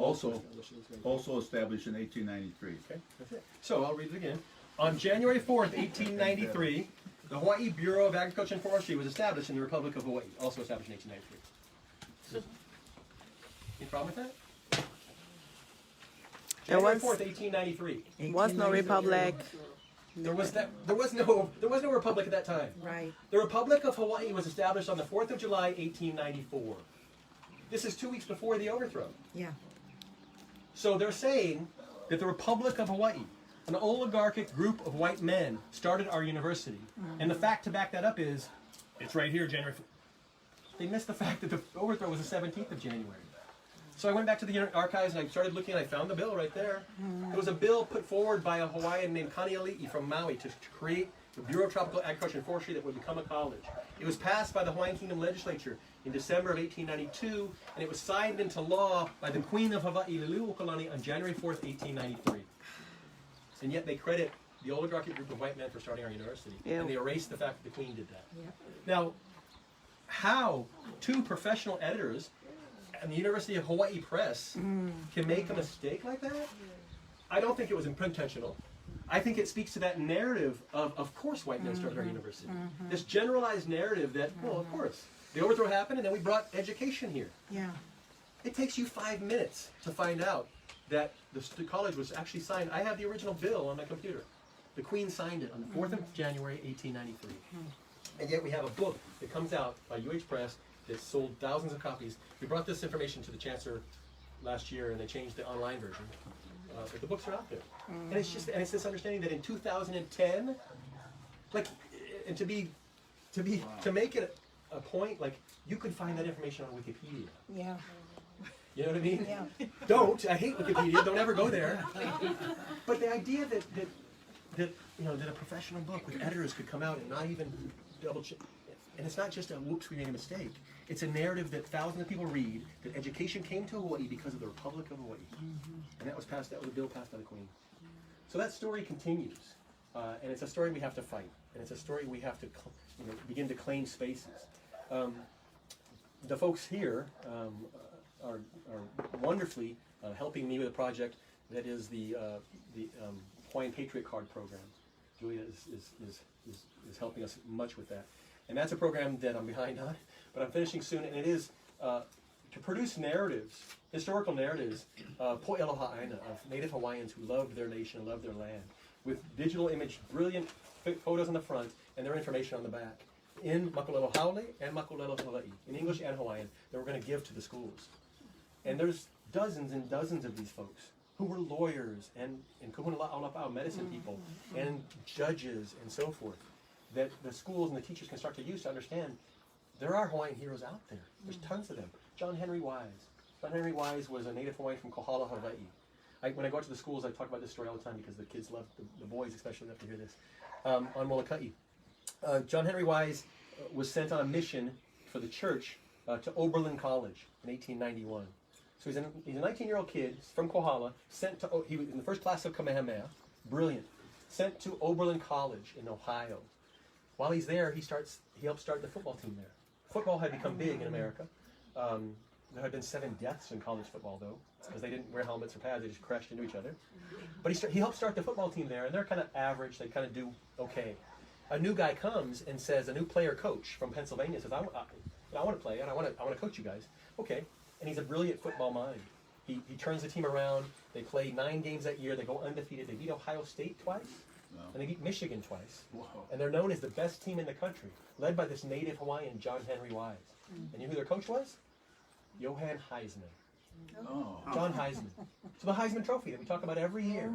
Also established in 1893. Okay, that's it. So I'll read it again. On January 4th, 1893, the Hawaii Bureau of Agriculture and Forestry was established in the Republic of Hawaii, also established in 1893. Any problem with that? January 4th, 1893. Was no republic. There was no republic at that time. Right. The Republic of Hawaii was established on the 4th of July, 1894. This is 2 weeks before the overthrow. Yeah. So they're saying that the Republic of Hawaii, an oligarchic group of white men, started our university. And the fact to back that up is, it's right here, January 4th. They missed the fact that the overthrow was the 17th of January. So I went back to the archives and I started looking and I found the bill right there. It was a bill put forward by a Hawaiian named Alii from Maui to create the Bureau of Tropical Agriculture and Forestry that would become a college. It was passed by the Hawaiian Kingdom Legislature in December of 1892, and it was signed into law by the Queen of Hawaii, Liliuokalani, on January 4th, 1893. And yet they credit the oligarchic group of white men for starting our university, and they erase the fact that the Queen did that. Yep. Now, how two professional editors and the University of Hawaii Press can make a mistake like that? I don't think it was intentional. I think it speaks to that narrative of course white men started our university. This generalized narrative that, well, of course, the overthrow happened and then we brought education here. Yeah. It takes you 5 minutes to find out that the college was actually signed. I have the original bill on my computer. The Queen signed it on the 4th of January, 1893. And yet we have a book that comes out by UH Press that sold thousands of copies. We brought this information to the Chancellor last year and they changed the online version. But the books are out there. And it's this understanding that in 2010, like, and to make it a point, like, you could find that information on Wikipedia. Yeah. You know what I mean? Yeah. Don't. I hate Wikipedia. Don't ever go there. But the idea that a professional book with editors could come out and not even double check, and it's not just a whoops, we made a mistake. It's a narrative that thousands of people read, that education came to Hawaii because of the Republic of Hawaii. And that was a bill passed by the Queen. So that story continues. And it's a story we have to fight. And it's a story we have to begin to claim spaces. The folks here are wonderfully helping me with a project that is the Hawaiian Patriot Card program. Julia is helping us much with that. And that's a program that I'm behind on, but I'm finishing soon, and it is to produce narratives, historical narratives, po'eloha aina, of Native Hawaiians who loved their nation, loved their land, with digital image, brilliant photos on the front, and their information on the back, in Makulelo Haole and Makulelo Hawaii, in English and Hawaiian, that we're going to give to the schools. And there's dozens and dozens of these folks who were lawyers and kahuna la'aulapau, medicine people, and judges and so forth, that the schools and the teachers can start to use to understand there are Hawaiian heroes out there. There's tons of them. John Henry Wise. John Henry Wise was a Native Hawaiian from Kohala, Hawaii. When I go out to the schools, I talk about this story all the time because the kids love, the boys especially love to hear this. On Molokai. John Henry Wise was sent on a mission for the church to Oberlin College in 1891. So he's a 19-year-old kid from Kohala, he was in the first class of Kamehameha, brilliant, sent to Oberlin College in Ohio. While he's there, he helped start the football team there. Football had become big in America. There had been 7 deaths in college football, though, because they didn't wear helmets or pads, they just crashed into each other. But he helped start the football team there, and they're kind of average, they kind of do okay. A new guy comes and says, a new player coach from Pennsylvania says, I want to play, and I want to coach you guys. Okay, and he's a brilliant football mind. He turns the team around, they play 9 games that year, they go undefeated, they beat Ohio State twice. Wow. And they beat Michigan twice. Whoa. And they're known as the best team in the country, led by this Native Hawaiian, John Henry Wise. And you know who their coach was? Johann Heisman. Oh. John Heisman. So the Heisman Trophy that we talk about every year.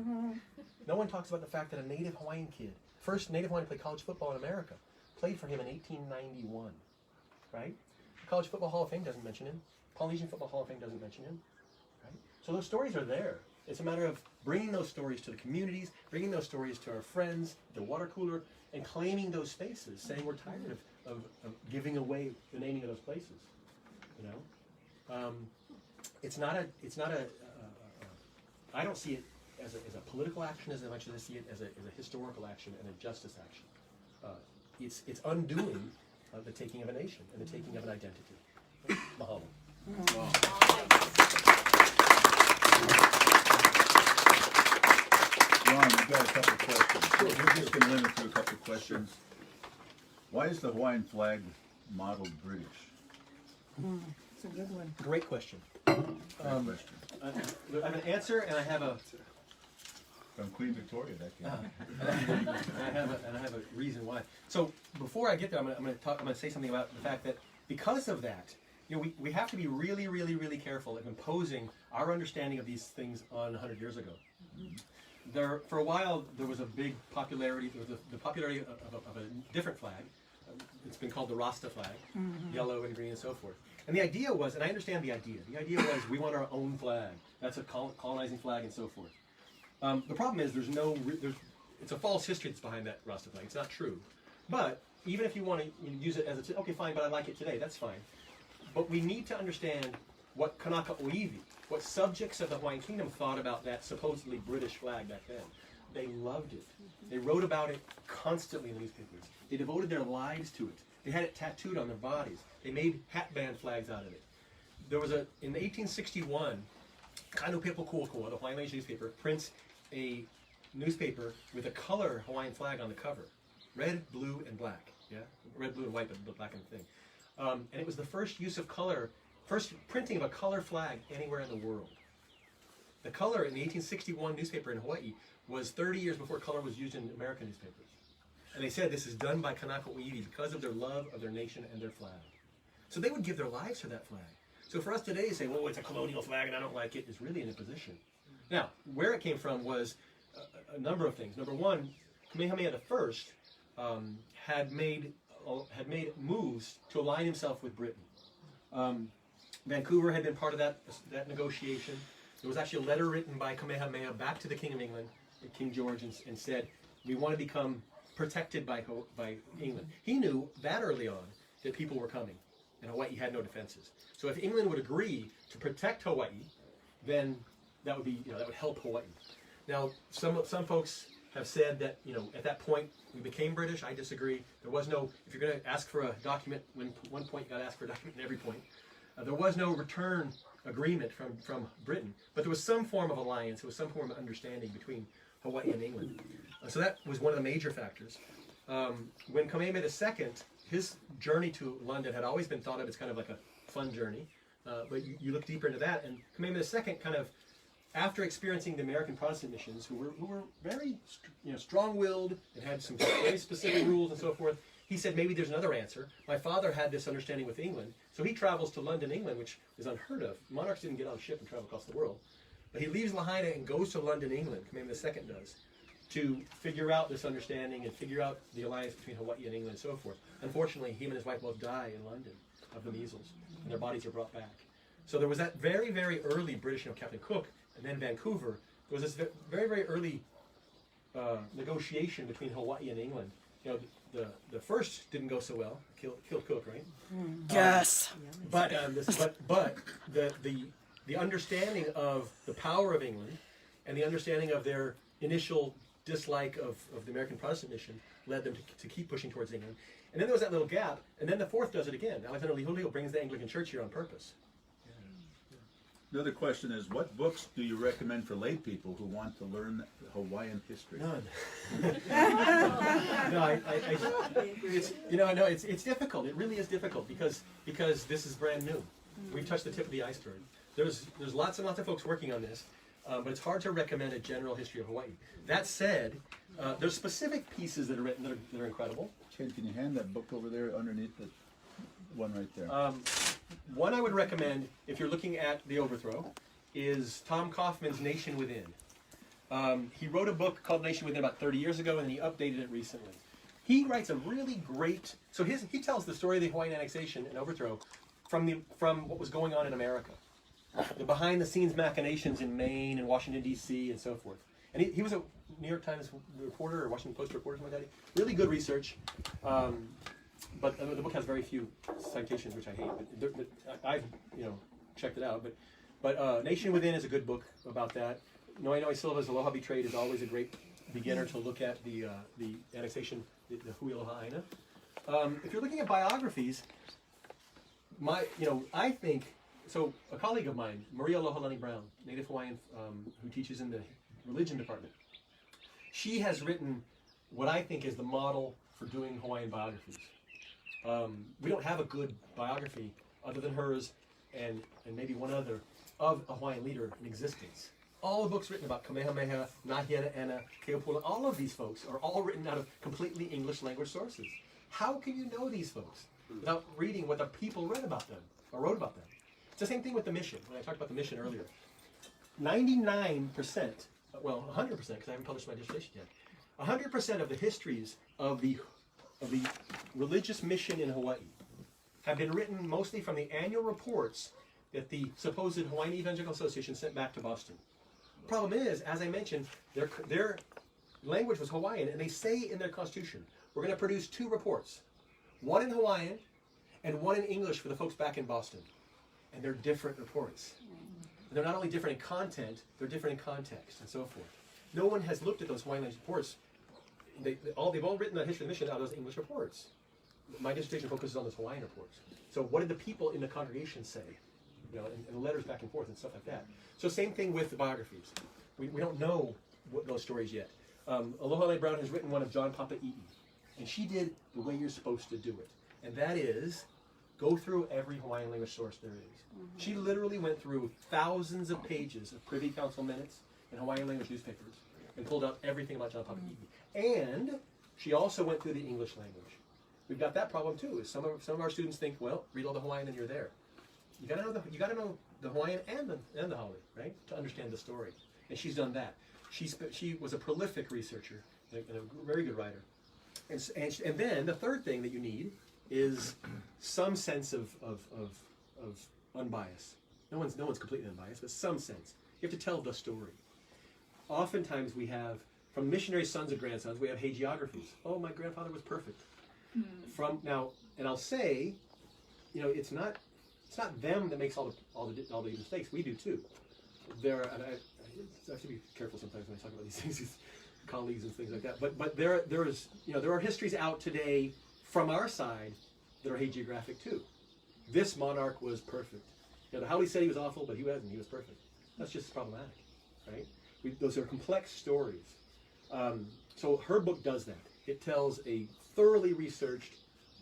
No one talks about the fact that a Native Hawaiian kid, first Native Hawaiian to play college football in America, played for him in 1891. Right? The College Football Hall of Fame doesn't mention him. Polynesian Football Hall of Fame doesn't mention him. Right? So those stories are there. It's a matter of bringing those stories to the communities, bringing those stories to our friends, the water cooler, and claiming those spaces, saying we're tired of giving away the naming of those places. You know, it's not a. I don't see it as a political action as much as I see it as a historical action and a justice action. It's undoing the taking of a nation and the taking of an identity. Mahalo. Wow. a couple of questions. We're just going to limit to a couple of questions. Why is the Hawaiian flag modeled British? It's a good one. Great question. Great question. I have an answer, and I have a From Queen Victoria, that came. and I have a reason why. So before I get there, I'm going to say something about the fact that because of that, we have to be really, really, really careful of imposing our understanding of these things on 100 years ago. There, for a while, there was a big popularity. There was the popularity of a different flag. It's been called the Rasta flag, yellow and green and so forth. And the idea was, and I understand the idea. The idea was we want our own flag. That's a colonizing flag and so forth. The problem is it's a false history that's behind that Rasta flag. It's not true. But even if you want to use it as okay, fine, but I like it today, that's fine. But we need to understand what Kanaka Oiwi, what subjects of the Hawaiian Kingdom thought about that supposedly British flag back then. They loved it. They wrote about it constantly in newspapers. They devoted their lives to it. They had it tattooed on their bodies. They made hatband flags out of it. There was in 1861, Kanu People Kuakua, the Hawaiian Nation newspaper, prints a newspaper with a color Hawaiian flag on the cover. Red, blue, and black. Yeah? Red, blue, and white, but black and thing. And it was the first use of color, first printing of a color flag anywhere in the world. The color in the 1861 newspaper in Hawaii was 30 years before color was used in American newspapers. And they said this is done by Kanaka Oiwi because of their love of their nation and their flag. So they would give their lives for that flag. So for us today to say, well, it's a colonial flag and I don't like it, is really an imposition. Now, where it came from was a number of things. Number one, Kamehameha I had made moves to align himself with Britain. Vancouver had been part of that negotiation. There was actually a letter written by Kamehameha back to the King of England, King George, and said, we want to become protected by England. He knew that early on that people were coming, and Hawaii had no defenses. So if England would agree to protect Hawaii, then that would be, that would help Hawaii. Now, some folks have said that, at that point we became British. I disagree. There was no, if you're going to ask for a document, one point you got to ask for a document in every point. There was no return agreement from Britain, but there was some form of alliance. There was some form of understanding between Hawaii and England. So that was one of the major factors. When Kamehameha II, his journey to London had always been thought of as kind of like a fun journey, but you look deeper into that, and Kamehameha II kind of, after experiencing the American Protestant missions, who were very strong-willed and had some very specific rules and so forth, he said maybe there's another answer. My father had this understanding with England, so he travels to London, England, which is unheard of. Monarchs didn't get on a ship and travel across the world. But he leaves Lahaina and goes to London, England, Kamehameha II does, to figure out this understanding and figure out the alliance between Hawaii and England and so forth. Unfortunately, he and his wife both die in London of the measles, and their bodies are brought back. So there was that very, very early British, Captain Cook, and then Vancouver. There was this very, very early negotiation between Hawaii and England. The first didn't go so well. Killed Cook, right? Yes. But the understanding of the power of England and the understanding of their initial dislike of the American Protestant mission led them to keep pushing towards England. And then there was that little gap, and then the fourth does it again. Alexander Lihulio brings the Anglican Church here on purpose. Another question is, what books do you recommend for lay people who want to learn Hawaiian history? None. No, it's difficult. It really is difficult because this is brand new. We've touched the tip of the iceberg. There's lots and lots of folks working on this, but it's hard to recommend a general history of Hawaii. That said, there's specific pieces that are written that are incredible. Ken, can you hand that book over there underneath the one right there? One I would recommend, if you're looking at the overthrow, is Tom Kaufman's Nation Within. He wrote a book called Nation Within about 30 years ago, and he updated it recently. He writes a really great, so he tells the story of the Hawaiian annexation and overthrow from what was going on in America. The behind-the-scenes machinations in Maine and Washington, D.C. and so forth. And he was a New York Times reporter or Washington Post reporter, something like that. Really good research. But the book has very few citations, which I hate. But I've checked it out. But Nation Within is a good book about that. Noe Silva's Aloha Betrayed is always a great beginner to look at the annexation, the Hui Aloha Aina. If you're looking at biographies, I think so. A colleague of mine, Maria Lohalani Brown, Native Hawaiian, who teaches in the religion department, She has written what I think is the model for doing Hawaiian biographies. We don't have a good biography other than hers and maybe one other of a Hawaiian leader in existence. All the books written about Kamehameha, Nahiana, Keopula, all of these folks are all written out of completely English language sources. How can you know these folks without reading what the people read about them or wrote about them? It's the same thing with the mission. When I talked about the mission earlier, 99%, well, 100%, because I haven't published my dissertation yet, 100% of the histories of the religious mission in Hawaii have been written mostly from the annual reports that the supposed Hawaiian Evangelical Association sent back to Boston. The problem is, as I mentioned, their language was Hawaiian, and they say in their constitution, we're going to produce 2 reports, one in Hawaiian and one in English for the folks back in Boston. And they're different reports. And they're not only different in content, they're different in context and so forth. No one has looked at those Hawaiian language reports. They've all written the history of the mission out of those English reports. My dissertation focuses on those Hawaiian reports. So what did the people in the congregation say? You know, and letters back and forth and stuff like that. So same thing with the biographies. We don't know those stories yet. Aloha Mae Brown has written one of John Papa'i'i, and she did the way you're supposed to do it. And that is, go through every Hawaiian language source there is. She literally went through thousands of pages of Privy Council minutes and Hawaiian language newspapers and pulled out everything about John Papa'i'i. And she also went through the English language. We've got that problem too. Is some of our students think, well, read all the Hawaiian and you're there. You gotta know the Hawaiian and the Hale, right, to understand the story. And she's done that. She was a prolific researcher and a very good writer. And then the third thing that you need is some sense of unbiased. No one's completely unbiased, but some sense. You have to tell the story. Oftentimes we have, from missionary sons and grandsons, we have hagiographies. Oh, my grandfather was perfect. From now, and I'll say, you know, it's not them that makes all the mistakes. We do too. And I have to be careful sometimes when I talk about these things with colleagues and things like that. But there are histories out today from our side that are hagiographic too. This monarch was perfect. You know, the Hale said he was awful, but he wasn't. He was perfect. That's just problematic, right? Those are complex stories. So her book does that. It tells a thoroughly researched,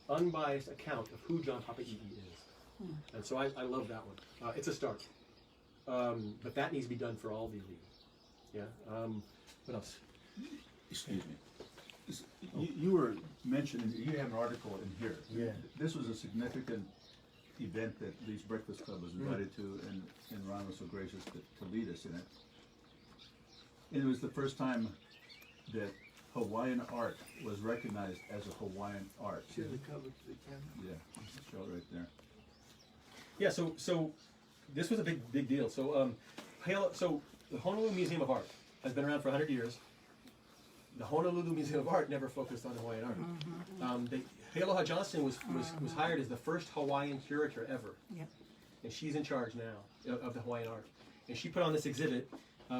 unbiased account of who John Papa'i'i is. And so I love that one. It's a start. But that needs to be done for all the elite. Yeah. What else? Excuse me. You were mentioning, you have an article in here. Yeah. This was a significant event that Lee's Breakfast Club was invited to, and Ron was so gracious to lead us in it. And it was the first time that Hawaiian art was recognized as a Hawaiian art. Should have covered the camera. Yeah, show it right there. Yeah. So this was a big deal. So the Honolulu Museum of Art has been around for 100 years. The Honolulu Museum of Art never focused on Hawaiian art. Aloha Johnston was hired as the first Hawaiian curator ever. Yep. And she's in charge now of the Hawaiian art. And she put on this exhibit,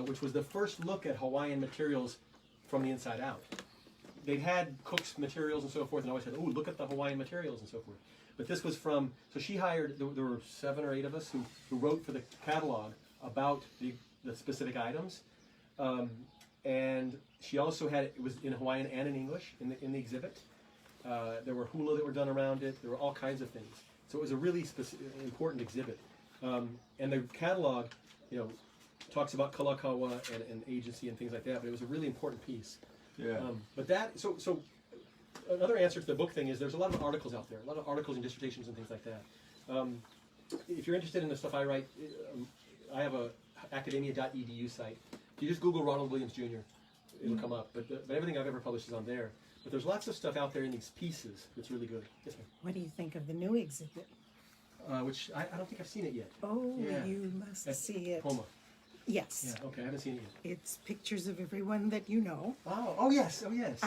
which was the first look at Hawaiian materials from the inside out. They'd had Cook's materials and so forth, and always said, "Oh, look at the Hawaiian materials and so forth." But this was from, so she hired, there were 7 or 8 of us who wrote for the catalog about the specific items. And she also had, it was in Hawaiian and in English in the exhibit. There were hula that were done around it. There were all kinds of things. So it was a really important exhibit. And the catalog, you know, talks about Kalakaua and agency and things like that, but it was a really important piece. Yeah. But that, so another answer to the book thing is there's a lot of articles out there, a lot of articles and dissertations and things like that. If you're interested in the stuff I write, I have a academia.edu site. If you just Google Ronald Williams Jr., it'll come up. But everything I've ever published is on there. But there's lots of stuff out there in these pieces that's really good. Yes, ma'am. What do you think of the new exhibit? Which I don't think I've seen it yet. Oh, Yeah. you must At see it. Homa. Yes. Yeah, okay, I haven't seen it yet. It's pictures of everyone that you know. Oh yes, And Yes.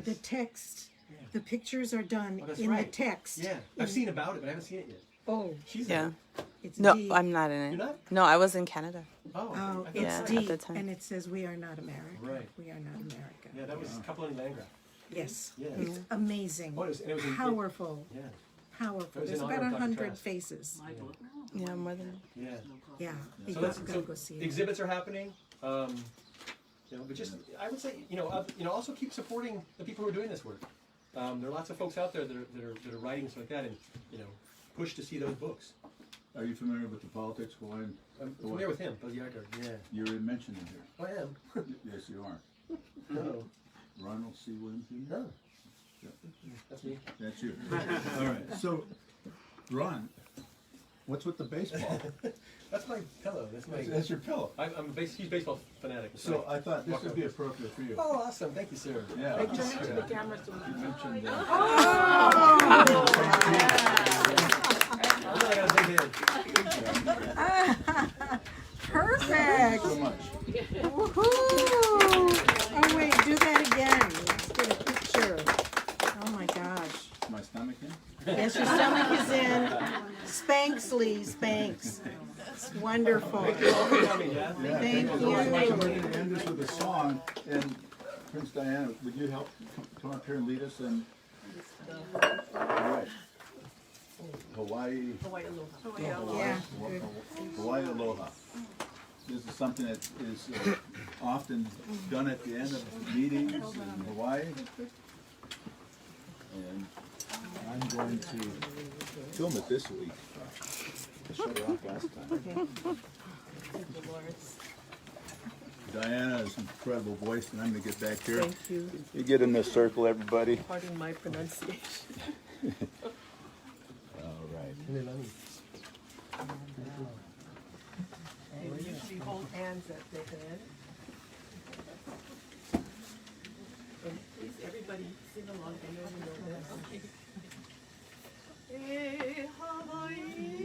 the text, Yeah. the pictures are done Oh, that's in right. the text. Yeah, I've seen about it, but I haven't seen it yet. Oh, She's Yeah. in it. it's No, D. I'm not in it. You're not? No, I was in Canada. Oh, Oh, I thought it's Yeah, D, at the time. and it says "We are not America." Right. We are not America. Yeah, that was a couple in Langra. Yes. Yeah. It's amazing. Oh, it was in- Powerful. Yeah, Powerful. It was There's in about honor of Dr. 100 Trask. faces. Yeah, more than. yeah. Yeah. You So gotta that's go see it. exhibits are happening. But just I would say, also keep supporting the people who are doing this work. There are lots of folks out there that are writing and stuff like that, and push to see those books. Are you familiar with the politics of Hawaiian? I'm familiar with him, Buzz Yacker. Yeah. You're mentioned in here. I am. Yes, you are. No. Ronald C. Williams. No. Yep. That's me. That's you. All right. So, Ron, what's with the baseball? That's my pillow. That's your pillow. I'm a huge baseball fanatic. So I thought this would be appropriate for you. Oh, awesome! Thank you, sir. Yeah. Hey, turn it to the camera so we You can. mentioned I got a big head. Perfect. so much. Woohoo! Oh wait, do that again. Let's get a picture. Oh my gosh. My stomach in? Yes, your stomach is in. Spanks, Lee, Spanks. It's wonderful. Yeah, Thank so you. we're going to end this with a song, and Prince Diana, would you help come up here and lead us in? All right. Hawaii. Yeah. Hawaii Aloha. This is something that is often done at the end of meetings in Hawaii. And I'm going to film it this week. I shut it off last time. Diana's incredible voice, and I'm going to get back here. Thank you. You get in this circle, everybody. Pardon my pronunciation. All right. And usually hold hands at the end. And please, everybody, sing along. I know you know this. Hey, Hawaii.